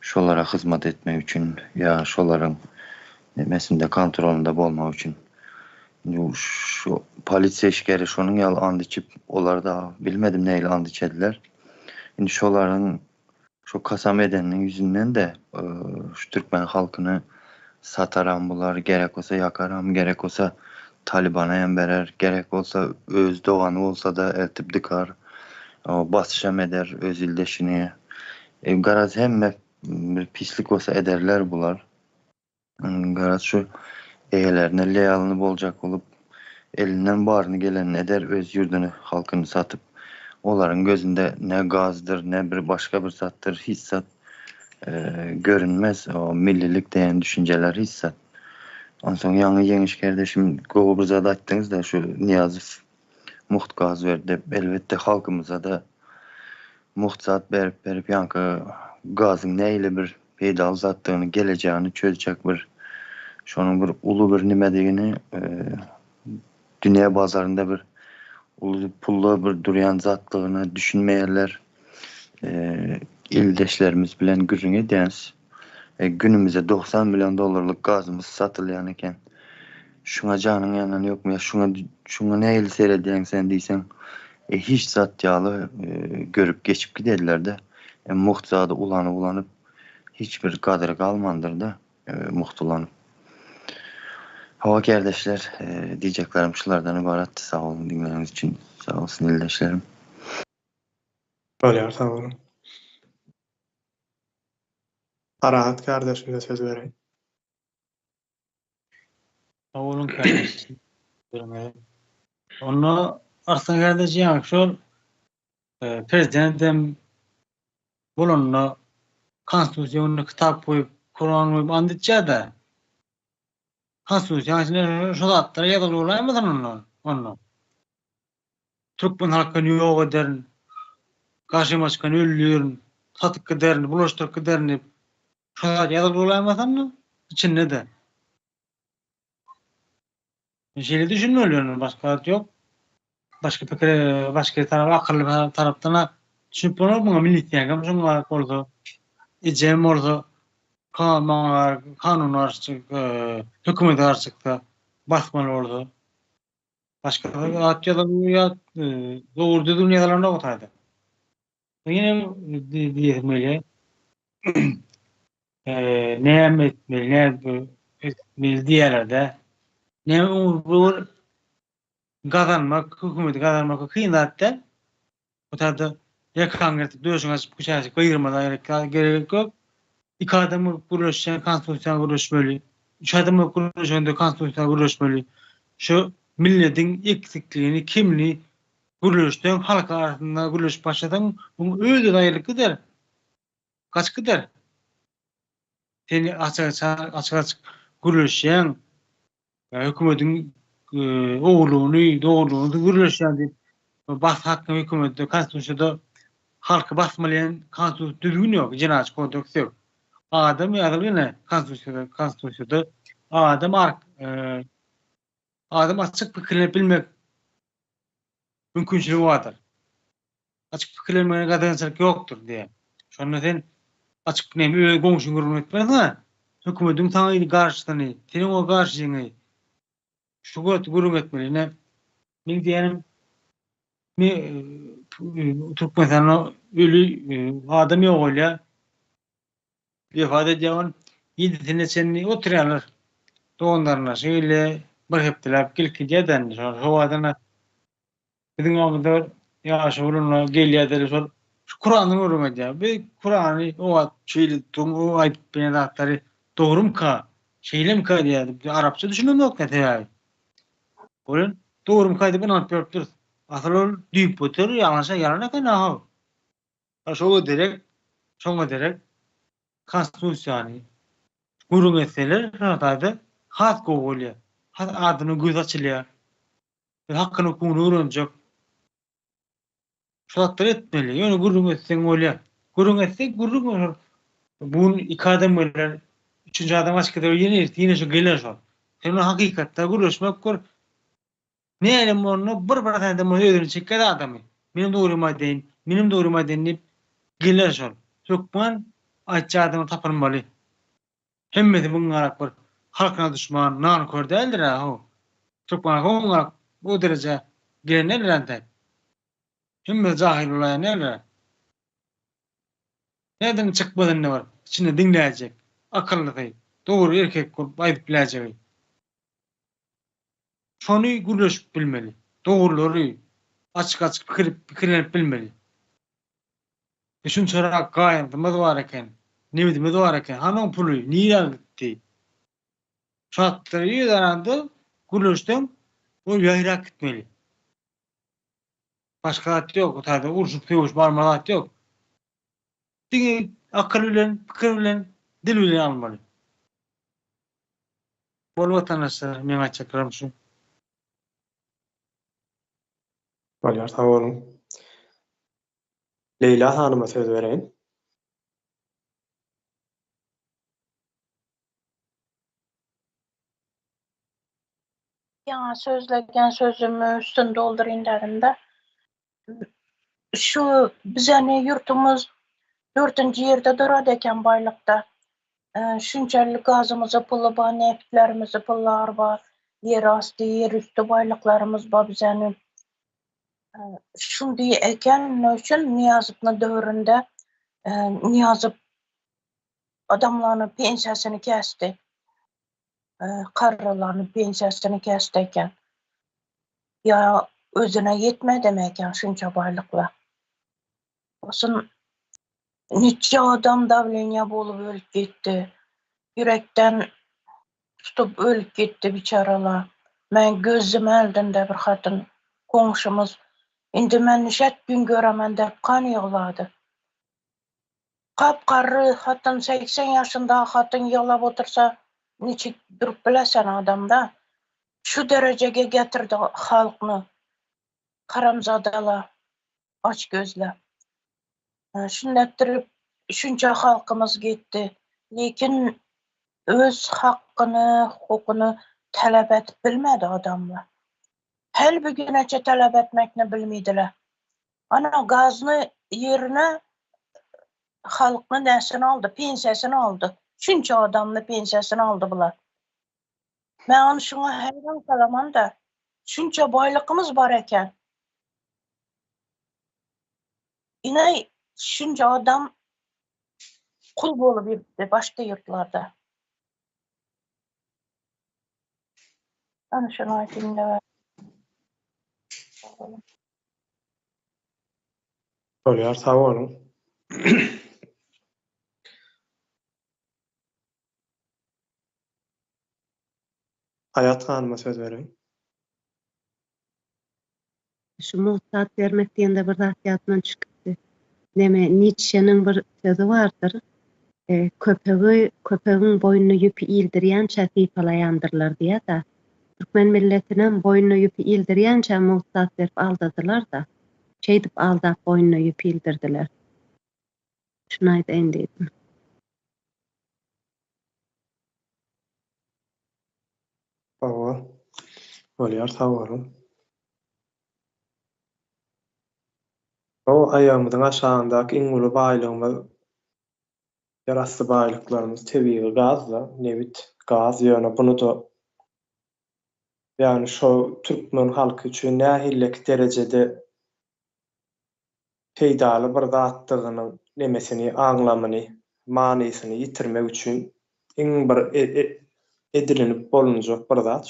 şolara hyzmat etmek üçin ýa şolaryň nemesinde kontrolünde bolmak üçin. Şu polisiýa işgäri şonuň ýaly and içip olar da bilmedim näýli and içediler. Indi şolaryň şu kasam edeninin yüzünden de şu Türkmen halkını sataran bular, gerek olsa yakaram, gerek olsa Taliban'a ýan berer, gerek olsa öz doğanı olsa da eltip dykar, basışam eder öz ildeşini. Garaz hemme bir pislik olsa ederler bular. Garaz şu egelerine leýalyny boljak olup, elinden barını gelenini eder, öz yurdunu, halkını satıp, onların gözünde ne gazdır, ne bir başka bir sattır, hissat görünmez. O millilik diyen düşünceler hissat. Ondan sonra ýeňiş kardeşim Goburzada aýtdyňyz da şu Niýazow muht gaz berdi. Elbette halkymyza da muht zat berip ýanky gazyň näýle bir peýda uzatdygyny, geleceğini çözjek bir şonuň bir uly bir nimedigini dünýä bazarynda bir uly pully bir durýan zatlygyny düşünmeýärler. Ildeşlerimiz bilen güzüňe däns. Günümizde $90 milyon gazymyz satylýan eken. Şuňa janyň ýanyny ýokmy ýa şuňa näýil seredýän sen diýsen, hiç zat ýaly görüp geçip giderler-de. Muhtuzada ulanyp hiçbir kadry galmandyr da muhtulanyp. Hawa kardeşler, diýjeklerim şulardan ibaret. Sağ olun dinleýäňiz için. Sağ olsun ildeşlerim. Bolýar, sağ olun. Arahat kardeşime söz vereyim. Sağ olun kardeşim. Onu arslan kardeşim şol prezidentim bulunlu konstitusyonunu kitap koyup Kur'an koyup andıtça da konstitusiyon içinde şu zatlara yazılı olaymadan onu. Türkmen halkını yok ederin, karşıma çıkan öllüyorun, satık giderini, bulaştırık giderini şu zat yazılı olaymadan içinde de. Şeyle düşünmüyorum, başka yok. Başka taraf, akıllı taraftan düşünüp buna militiyen, şunlar oldu, icem oldu, kanunlar çıktı, hükümetler çıktı, basmalı oldu. Başka ya doğru düzgün yalanlar otaydı. Yine diyelim öyle. Ne etmeli, ne etmeli diğerlerde. Ne bu kazanmak, hükümeti kazanmak kıyınatta o tarzda yakan gerçek dövüşün açıp kuşaşı kıyırmadan gerek yok. İki adamı kuruluşan konstitusiyon kuruluşmalı. Üç adamı kuruluşan konstitusiyon kuruluşmalı. Şu milletin eksikliğini, kimliği kuruluştan halk arasında kuruluş başladan bunu öyle dayalık gider. Kaç gider? Seni açık kuruluşan hükümetin doğruluğunu kuruluşan deyip bas hakkı hükümette konstitusyonda halkı basmalayan konstitusyon düzgün yok. Cinayet kodeks yok. Adam yazılı konstitusyonda adam açık fikirlerini bilmek mümkünçülüğü vardır. Açık fikirlerini kadınçılık yoktur diye. Şonda sen açık öyle komşun görünmek etmezsen hükümetin sana karşısını, senin o karşısını şu görünmek etmeli. Ben diyelim Türkmenistan'da ölü adam yok öyle. İfade ediyorlar. 7 sene seni oturuyorlar. Doğumlarına şöyle bırakıptılar. Kilkice denir. Şu adına bizim ağabeyler yaş olunlar geliyorlar. Şu Kur'an'ı öğrenmedi. Bir Kur'an'ı o şöyle o ayıp beni dağıtları doğru mu ka? Şeyle mi ka diye. Arapça düşünün yok ne yani. Onun doğru mu kaydı ben anlatıyoruz. Asıl düğüp otur yanlışa yarana kadar ha. Şoğa direkt konstitusyonu gurur meseleler şurada hak oluyor. Hak adını göz açılıyor. Hakkını hukukunu öğrenecek. Şartlar etmeli. Yani gurur meseleler oluyor. Gurur meseleler bunun iki adam var. Üçüncü adam açık kadar yine şu gelir şu. Senin hakikatte gururuşmak kur. Ne elim onu bir tane de öğrenecek kadar adamı. Benim doğruma deyin. Gelir şu. Türkmen açık adamı tapınmalı. Hemmeti bunlar var. Halkına düşman, nankör değildir ha. Türkmen halkına bu derece gelenler de. Hemmeti cahil olayan neler? Nereden çıkmadın ne var? İçinde dinleyecek. Akıllı değil. Doğru erkek olup ayıp bilecek. Şonu gülüş bilmeli. Doğruları açık fikirlenip bilmeli. Düşün çorak gayantımız var eken, nimetimiz var eken, hanım pulu niye gitti? Şartları iyi darandı, gülüşten o yayrak gitmeli. Başka hat yok, tabi urşup tüyüş barmalat yok. Dini akıl bilen, fikir bilen, dil bilen almalı. Bol vatandaşlar, men açıklarım şu. Bolýar, sağ olun. Leyla hanıma söz vereyim. Ya sözlegen sözümü üstün doldurayım dedim de. Şu bizani yurtumuz 4. yerde durad eken baylıkta. Şunçalık gazımızı pullu ba, neftlerimizi pullar ba, yer astı, yer üstü baylıklarımız ba bizani. Şundi eken üçün Niyazıp'nın dövründe Niyazıp adamlarının pensiyasını kesti. Karılarının pensiyasını kesti eken. Ya özüne yetme demeken şunça baylıkla. Olsun nice adam davlenya bolup ölüp gitti. Yürekten tutup ölüp gitti biçaralar. Men gözüm eldinde bir hatın komşumuz. Indi men nişet gün göremen dep kan yığladı. Kapkarı hatın 80 yaşında hatın yalap otursa niçik durup bilesen adamda. Şu derecege getirdi halkını. Karamzadala, aç gözle. Şundettirip şunca halkımız gitti. Lekin öz hakkını, hukukunu talep et bilmedi adamlar. Her bir güneçe talep etmekini bilmeydiler. Ana gazını yerine halkının nesini aldı, pensiyasını aldı. Şunca adamlı pensiyasını aldı bular. Ben onu şuna hayran kalamam da şunca baylıkımız var eken. Yine şunca adam kul bolu bir başka yurtlarda. Ben şuna ayetinde ver. Bolýar, sag bolun. Hayat Hanım'a söz vereyim. Şu muhtat vermek diýende bir zat ýadyman çykdy. Neme Nietzsche'nin bir sözü vardır. Köpeğin boynunu yüpü ildirýän çatypalaýandyrlar diýe da. Türkmen milletiniň boynunu yüpü ildirýänçä muhtat berip aldadylar da. Çeýdip aldap boynunu yüpü ildirdiler. Şunu aýdaýyn diýdim. Bolýar, sag bolun. O aýamyzyň aşagyndaky iň uly baýlygymyz ýarasty baýlyklarymyz tebii gazda, nebit gaz ýöne bunu da ýani şo türkmen halky üçin nähillek derejede peýdaly bir zatdygynyň nemesini, aňlamyny, manysyny ýitirmek üçin iň bir edilinip bolunjak bir zat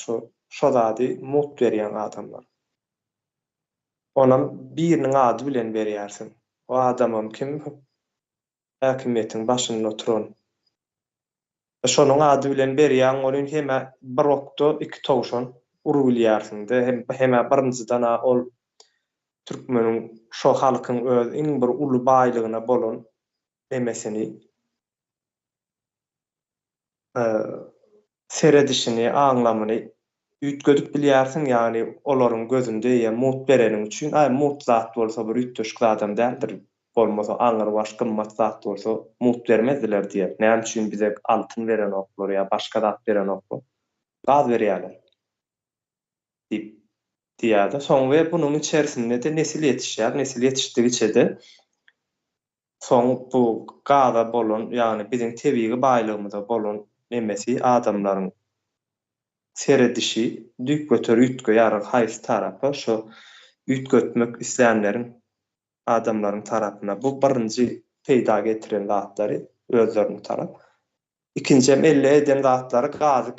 şo zady mut berýän adamlar. Onam biriniň ady bilen berýärsiň. O adamam kim? Häkimiýetiň başynda oturan. Şonuň ady bilen berýän olyn heme bir okda iki towşan urulýarsyň-da heme birinjidan ol türkmeniň şo halkyň öz iň bir uly baýlygyna bolan demesini seredişini, aňlamyny üýtgedip bilýärsiň, ýani olaryň gözünde mut bereniň üçin, mut zat bolsa bir üýtgeşik adam däldir, bolmasa aňyr baş gymmat zat bolsa mut bermezdiler diýer. Näme üçin bize altyn beren oklar ýa başga zat beren oklar gaz berýärler diýär-de. Soň we bunyň içerisinde de nesil ýetişýär, nesil ýetişdigiçe de soň bu gaza bolan, ýani biziň tebii baýlygymyza bolan nemesi adamlaryň seredişi, dük götür ütgö ýarag haýsy tarapy şo ütgötmek isleýänleriň adamlaryň tarapyna bu birinji peýda getiren zatlary özlerine tarap. İkinjem elle eden zatlary gazy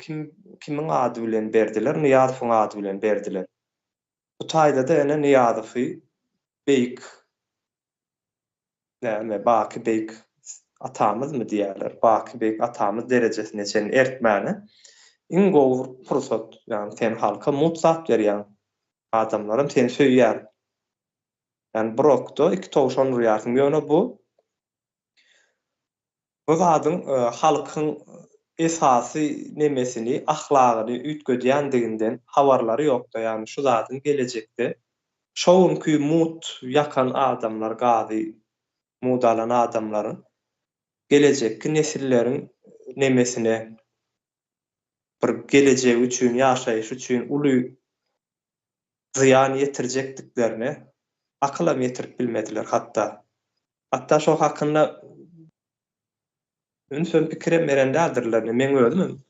kimiň ady bilen berdiler? Niýazyň ady bilen berdiler. Bu taýda da ene Niýazy beýik näme Baky beýik atamyz mı diýerler? Baky beýik atamyz derejesine çen ertmäni iň gowur pursat, ýani sen halka mutsat berýän adamlarym seni söýýär. Ýani bir okda iki towşan urýarsyň. Ýöne bu zadyň halkyň esasy nemesini, ahlagyny üýtgedýändiginden habarlary ýokda. Ýani şu zadyň gelecekde şoňky mut ýakan adamlar, gazy mut alan adamlaryň gelecekki nesilleriň nemesine bir gelecek üçin, ýaşaýyş üçin uly ziyan ýetirjekdiklerini akylam ýetirip bilmediler hatda. Hatta şo hakynda ünsön pikir berendädirler. Men özüm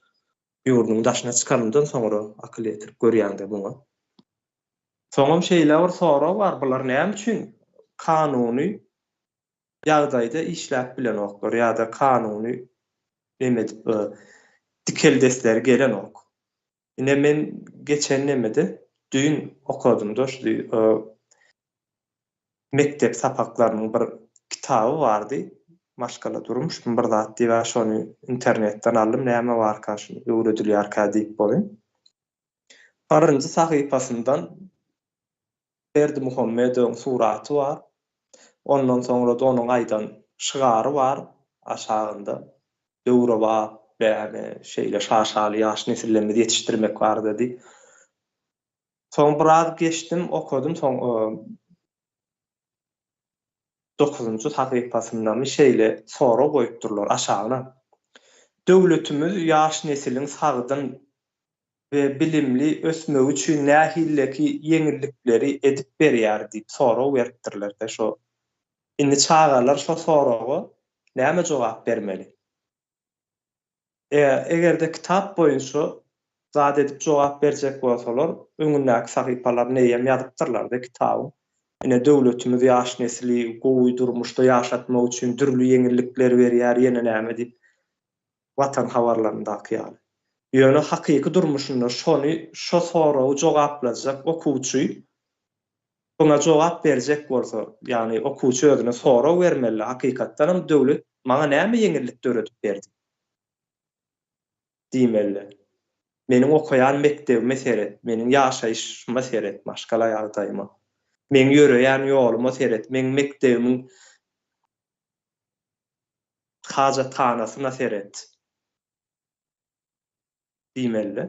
ýurduň daşyna çykanymdan soňra akyl ýetirip görýäňde buňa. Soňam şeýler sorag bar, bular näme üçin kanuny ýagdaýda işläp bilen oklar ýa-da kanuny demedip dikel desler gelen ok. Ine men geçen nemede düýün okudum doşdy. Mektep sapaklarynyň bir kitaby bardy. Maşgala durmuşdum bir zat diýip şonu internetten aldım. Näme bar kaşy öwredilýär ka diýip bolýan. Arynjy sahypasyndan Berdi Muhammedowyň suraty bar. Ondan soňra da onuň aýdan şygary bar aşagynda. Döwre bar, bäme şeýle şaşaly ýaş nesillerni ýetişdirmek bar dedi. Soň biraz geçdim, okudum. Soň 9-njy sahypasyndan şeýle sora goýupdurlar aşagyna. Döwletimiz ýaş nesilin sagdan ve bilimli ösmegi üçin nähilleki ýeňillikleri edip berýär diýip sora beripdirler de şo. Indi çağalar şo soragy näme jogap bermeli? Egerde kitap boýunça zat edip jogap berjek bolsalar, öňündäki sahypalar näýem ýazypdyrlar da kitaby. Ine döwletimiz ýaş nesili gowy durmuşda ýaşatmak üçin türlü ýeňillikler berýär, ýene näme diýip watan habarlaryndaky ýaly. Ýöne hakyky durmuşynda şonu şo soragy jogaplajak okuwçy buna jogap berjek bolsa, ýani okuwçy özüne soraw bermeli. Hakykatdan hem döwlet maňa näme ýeňillik öğretip berdi diýmeli. Meniň okuyan mektebime seret, meniň ýaşaýyşyma seret, maşgala ýagdaýyma. Men ýöreýän ýoluma seret, men mektebimiň hajatanasyna seret diýmeli.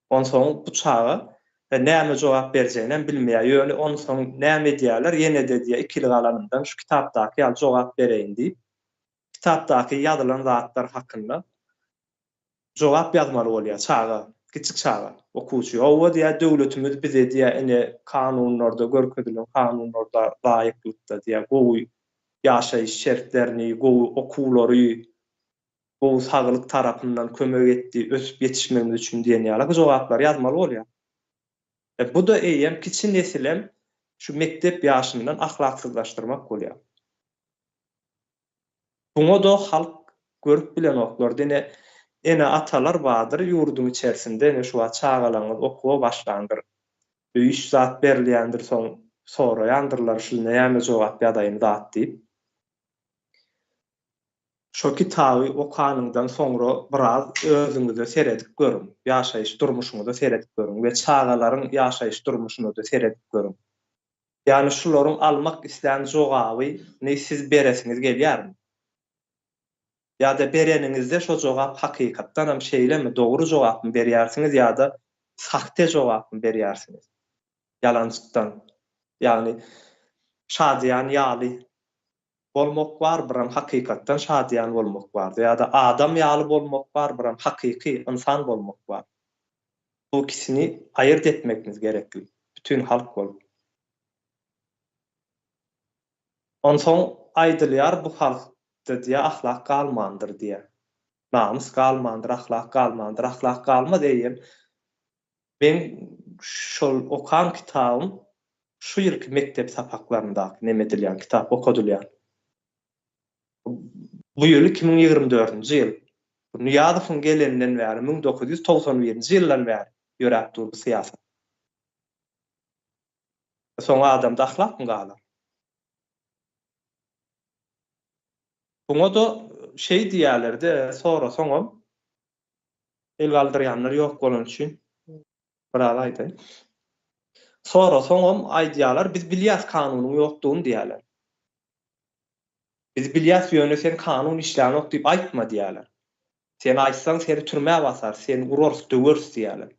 Onsoň bu çağa näme jogap berjegini bilmeýär. Ýöne onsoň näme diýerler, ýene de diýär ikili galanyndan şu kitapdaky ýa jogap bereýin diýip kitapdaky ýazylan zatlar hakynda jogap ýazmaly bolýar çağa, kiçik çağa okuwçy. Owa diýär döwletimiz bize diýär ine kanunlarda görkezdilen kanunlarda laýyklykda diýär gowy ýaşaýyş şertlerini, gowy okuwlary, gowy saglyk tarapyndan kömek etdi, ösüp ýetişmemiz üçin diýen ýaly jogaplar ýazmaly bolýar. Bu da eýem kiçi nesilem şu mektep ýaşyndan ahlaksyzlaşdyrmak bolýar. Buňa da halk görüp bilen oklar. Ene atalar badyr ýurduň içerisinde ene şu çağalaňyz okuwa başlandyr. Üç zat berilýändir, soň soraýandyrlar şu näme jogap ýadaýyny zat diýip. Şo kitaby okanyňdan soňra biraz özüňizde seredip görün. Ýaşaýyş durmuşyňyzda seredip görün we çağalaryň ýaşaýyş durmuşyny da seredip görün. Ýani şularyň almak isleýän jogaby ne siz beresiňiz gelýärmi? Ya da bereningizde şo jogap hakykatdan hem şeýlemi dogry jogapmy berýärsiňiz ýa-da sahte jogapmy berýärsiňiz. Yalançykdan. Ýani şadyan ýaly bolmak bar, biram hakykatdan şadyan bolmak bar. Ýa-da adam ýaly bolmak bar, biram hakyky insan bolmak bar. Bu ikisini aýyrt etmekimiz gerekli. Bütün halk bolup. Onsoň aýdylýar bu halk diýär ahlak galmandyr diýär. Namus galmandyr, ahlak galmandyr, ahlak galma diýen. Ben şol okan kitabym şu ýylky mektep sapaklaryndaki näme edilýän kitap okudylýar. Bu ýyl 2024-nji ýyl. Niýazowyň gelenden bäri 1991-nji ýyldan bäri ýörep dur bu syýasat. Soň adamda ahlak mı galar? Buňa da şey diýerler sonra soňam el galdyrýanlar ýok bolan üçin biraz aýdaýyn. Sonra soňam aýdýarlar biz bilýäs kanunyň ýokdugyny diýerler. Biz bilýäs ýöne sen kanun işlänik diýip aýtma diýerler. Sen aýtsaň seni türmäge basar, seni urars, döwers diýerler.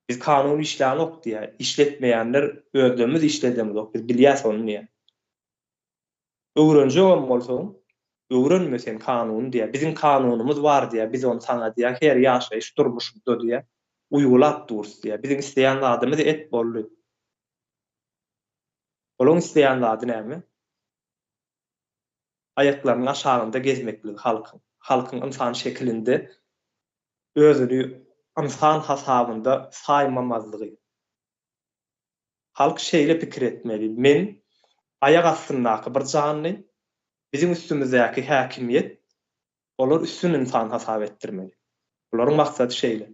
Biz kanun işlänik diýär, işletmeýänler özümiz işledemiz, biz bilýäs onu niýe. Öwrenji bolmalysyň öwrenme sen kanuny diýe. Bizim kanunumuz bar diýe. Biz onu sana diýe, her ýaşaýyş durmuşyňda diýe. Uýgulap durs diýe. Bizim isleýän zadymyz et boldy. Olaň isleýän zady näme? Aýaklaryň aşagynda gezmeklik halkyň. Halkyň insan şekilinde özüni insan hasabynda saýmamazlygy. Halk şeýle pikir etmeli. Men ayak astyndaky bir jany, bizim üstümüzdäki häkimiýet olar üstün insan hasap etdirmeli. Olaryň maksady şeýle.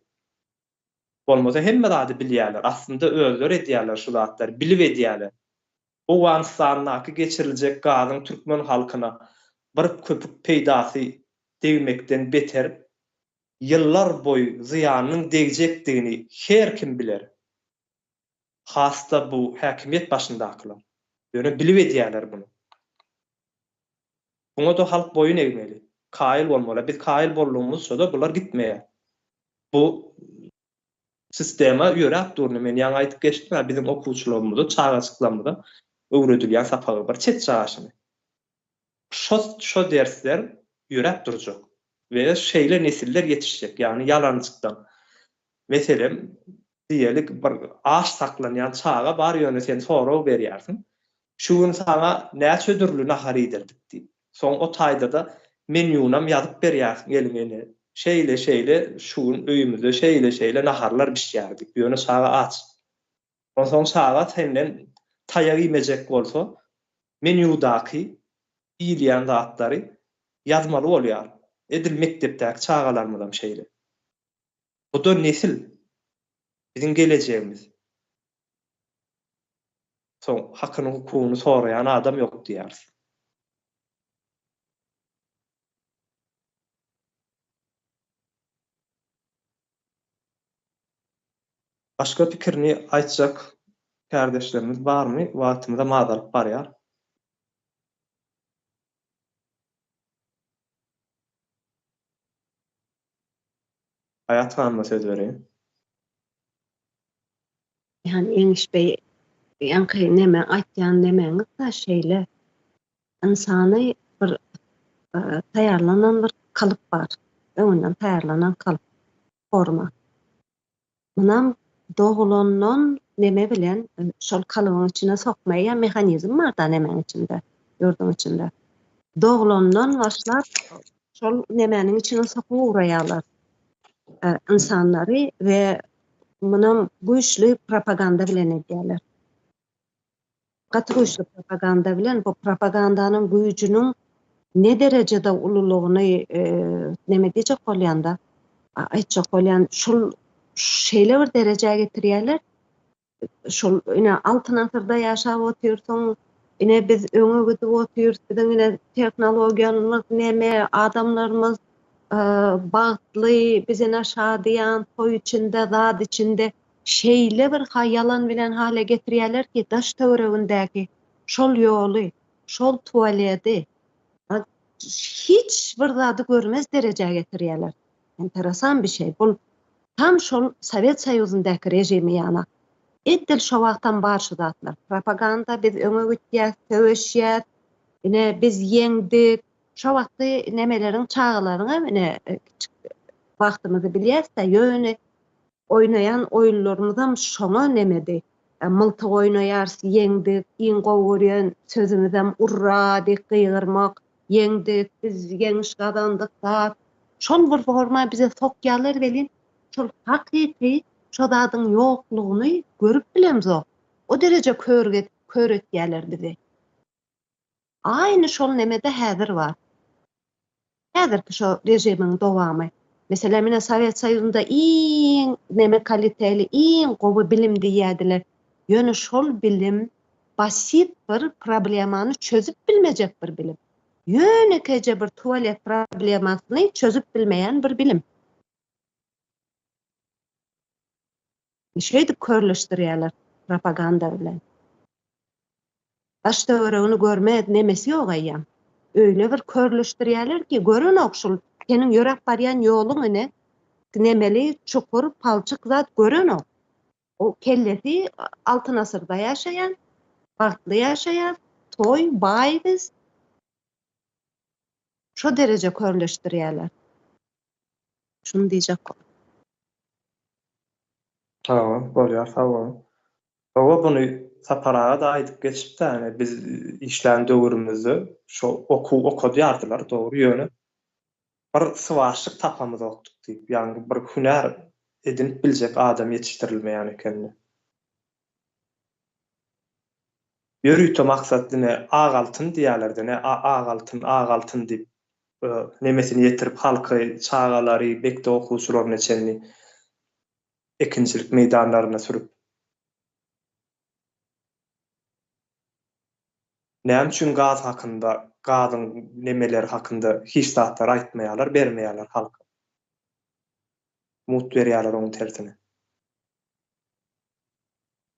Bolmasa hemme zady bilýärler. Aslında özleri edýärler şu zatlar, bilip edýärler. O Awganistandaky geçiriljek gazyň türkmen halkyna bir köpük peýdasy degmekden beter ýyllar boýu ziyanyň degjekdigini her kim biler. Hasta bu häkimiýet başyndakylar. Ýöne bilip edýärler bunu. Buna da halk boyun egmeli. Kail bolmaly. Biz kail bolduğumuzda da bular gitmeýär. Bu sistema ýörep durny men ýa aýtyp geçdim. Bizim okuwçylarymyzda çağaçyklamada öwredilýän sapagy bir çet çağaşyny. Şo dersler ýörep durjak we şeýle nesiller ýetişjek. Ýani ýalançykdan. Meselem diýelik bir aş saklanýan çağa bar ýöne sen sorag berýärsiň. Şu gün sana näçe türlü nahar edirdik diýip. Soň o taýda da menüňem ýazyp berýärsiň eliňe. Şeýle şu gün öýümizde şeýle naharlar pişýärdik. Ýöne çağa aç. Onsoň çağa senden taýyag ýemejek bolsa, menüdaky ýylýan zatlary ýazmaly bolýar. Edil mektepdäki çağalarymyzam şeýle. Bu da nesil. Bizim geleceğimiz. Son hakkını hukukunu sorayan adam yok diýersin. Başka pikirini aýtjak kardeşlerimiz barmy? Wagtymyza mazarlyk barýar. Hayat hanıma söz vereyim. Yani Engiş Bey, yankı neme aýtýan nemeňiz da şeýle insany bir taýarlanan bir kalıp bar. Öňünden taýarlanan kalıp forma. Munam doğulandan neme bilen şol kalıbyň içine sokmaýan mehanizm bar da nemeň içinde, ýurdun içinde. Doğulandan başlap şol nemeniň içine sokup uraýarlar insanlary we munam güýçli propaganda bilen edýärler. Gaty güýçli propaganda bilen bu propagandanyň güýjüniň ne derejede ululugyny neme diýjek bolýanda, aýtjak bolýan şol şeýle bir derejäge getirýärler. Şol ine altyn asyrda ýaşap oturýarsyň, ine biz öňe gidip oturýarys, biziň ine teknologiýamyz neme, adamlarymız bagtly, bizi aşaýan, toý içinde, zat içinde şeýle bir hayalan bilen hale getirýärler ki daş töweregindäki şol ýoly, şol tualeti hiç bir zady görmez derejäge getirýärler. Enteresan bir şey. Bu tam şol Sowet Soýuzundaky rejimi ýana. Etdil şo wagtdan barşy zatlar. Propaganda biz öňe gitýär, töweşýär, ine biz ýeňdik. Şo wagty nemeleriň çağlaryny ine wagtymyzy bilýärse ýöne oynayan oyunlarımızdan şoma nemedi. Mıltık oynayarız, yengdik, in qovuryan, sözümüzden urra, dik qıygırmak, yengdik, biz yengiş kazandık da. Şol bir forma bize sokyalar belin, şol hakiki, şo dadın yokluğunu görüp bilemiz o. O derece köretýärler bizi. Aynı şol nemede häzir var. Häzirki şo rejimiň dowamy. Mesela mine Sowet Soýuzunda iň neme kaliteli, iň gowy bilim diýerdiler. Ýöne şol bilim basit bir problemany çözüp bilmejek bir bilim. Ýöne kece bir tualet problemasyny çözüp bilmeýän bir bilim. Şeýdi körleşdirýärler propaganda bilen. Baş töweregini görmek nemesi ýok aýam. Öyle bir körleşdirýärler ki görün okşul senin yörek baryan yolun ine nemeli, çukur, palçık zat görün o. O kellesi altın asırda yaşayan, farklı yaşayan, toy, baybiz. Şo derece körleşdirýärler. Şunu diýjek. Tamam, bolýar, tamam. Owa buny saparaga da aýdyp geçipdi, ýani biz işläň döwrümizde şo okudýardylar, dogry ýöne. Bir sywaşlyk tapamyz okdyk diýip, ýani bir hünär edinip biljek adam ýetişdirilmeýän ekenini. Ýörüýte maksatlyny agaltyn diýerlerdi, ne agaltyn diýip nemesini ýetirip halky, çağalary, bekde okuwçylaryna çenli ekinçilik meýdanlaryna sürüp. Näme üçin gaz hakynda, gazyň nemeleri hakynda hiç zatlar aýtmaýarlar, bermeýärler halka. Mut berýärler onuň tersine.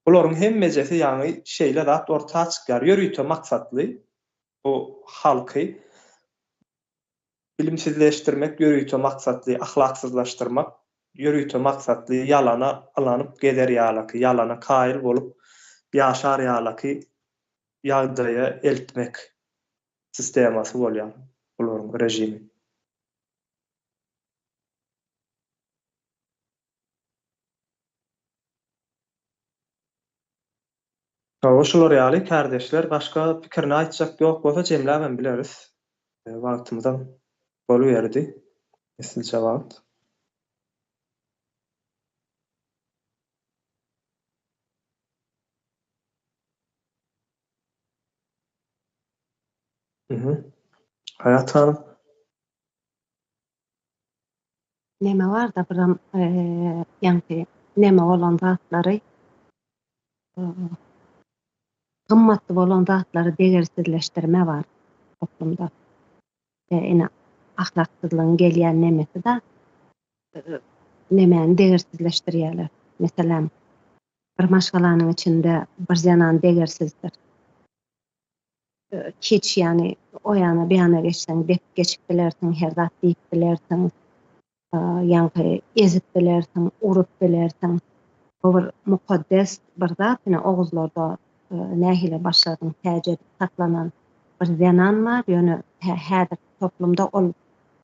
Olaryň hemmejesi ýani şeýle zat ortağa çykýar. Ýörüýte maksatly bu halky bilimsizleşdirmek, ýörüýte maksatly ahlaksyzlaşdyrmak, ýörüýte maksatly ýalana alanyp geder ýalyky, ýalana kaýyl bolup ýaşar ýalyky ýagdaýa eltmek sistemasy bolýar, olaryň rejimi. Şolar ýaly kardeşler, başga pikirini aýtjak ýok bolsa jemläben bileriz. Wagtymyzdan boluverdi. Esliçe wagt. Hayat Hanım. Neme var da biram ýani neme bolan zatlary gymmatly bolan zatlary degersizleşdirme var toplumda. Ene ahlaksyzlygyň gelýän nemesi de nemeni degersizleşdirýärler. Meselem bir maşgalanyň içinde bir janan degersizdir. Hiç yani o yana bir yana geçsen dep geçip bilersin, her zat deyip bilersin, yani ezip bilersin, urup bilersin. O bir mukaddes bir zat, yine oğuzlarda nähile başladın, täce saklanan bir zenan var, yani her toplumda ol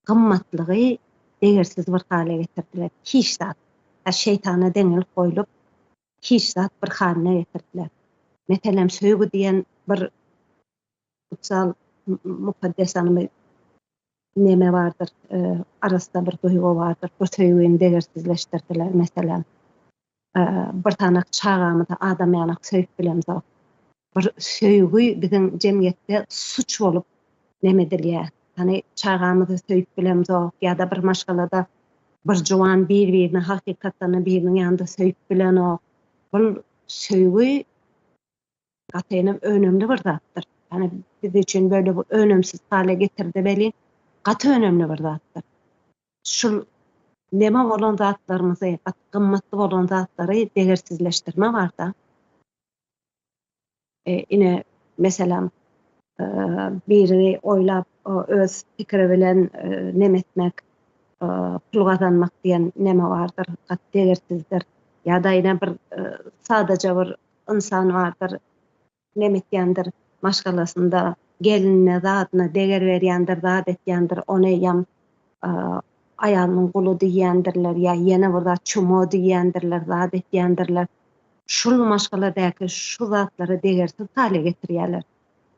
gymmatlygy degersiz bir hale getirdiler. Hiç zat, şeytana deňil koyulup, hiç zat bir haline getirdiler. Meselem söýgü diýen bir kutsal mukaddes anmy neme vardır, arasında bir duygu vardır, bu söýgüni degersizleşdirdiler. Meselem bir tanak çağamyda adam ýanak söýüp bilemdi. Bir söýgü biziň jemgyýetde suç bolup nemedilýär. Hani çağamyda söýüp bilemdi ýa-da bir maşgalada bir jowan bir-birini hakykatdan biriniň ýanynda söýüp bilen bu söýgü gatynyň önemli bir zatdyr. Yani biz için böyle bu önemsiz hale getirdi beli, katı önemli bir zattır. Şu neme bolan zatlarymyzy, gymmatly bolan zatlary degersizleşdirme var da. Ine meselem birini oylap öz pikiri bilen nemetmek, pul gazanmak diýen neme vardır, gat degersizdir. Ýa-da ine bir sadece bir insan vardır, nemetýändir. Maşgalasında gelinine zatına deger berýändir, zat etýändir, ony ýam aýalynyň guly diýendirler, ýa ýene bir zat çumo diýendirler, zat etýändirler. Şul maşgaladaky şu zatlary degersiz hale getirýärler.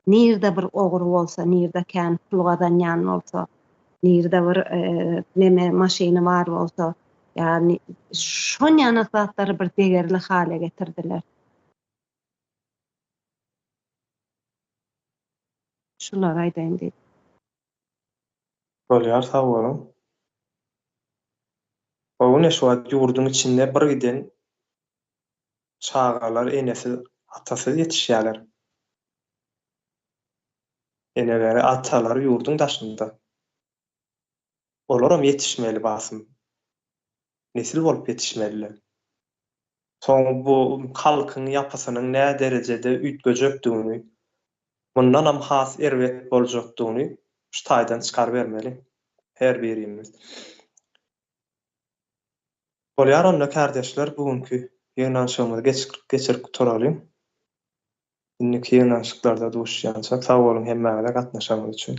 Nirde bir ogry bolsa, nirde kän pul gazanýan bolsa, nirde bir neme maşyny bar bolsa, ýani şonýany zatlary bir degerli hale getirdiler. Şular aýdaýyn diýip. Bolýar, sag bolun. Ogun eşwat ýurduň içinde bir giden çağalar, enesi, atasy ýetişýärler. Eneleri, atalar ýurduň daşynda. Olaram ýetişmeli basym. Nesil bolup ýetişmeliler. Soň bu halkyň ýapasynyň nä derejede üýtgejökdigini, bundan ham has erwet boljakdygyny şu taýdan çykar bermeli her birimiz. Bolýar onda kardeşler, bugünkü ýygnaşygymyzy geçirip turalım. Indiki ýygnaşyklarda duşýançak sag bolun hemmäge gatnaşaňyz üçin.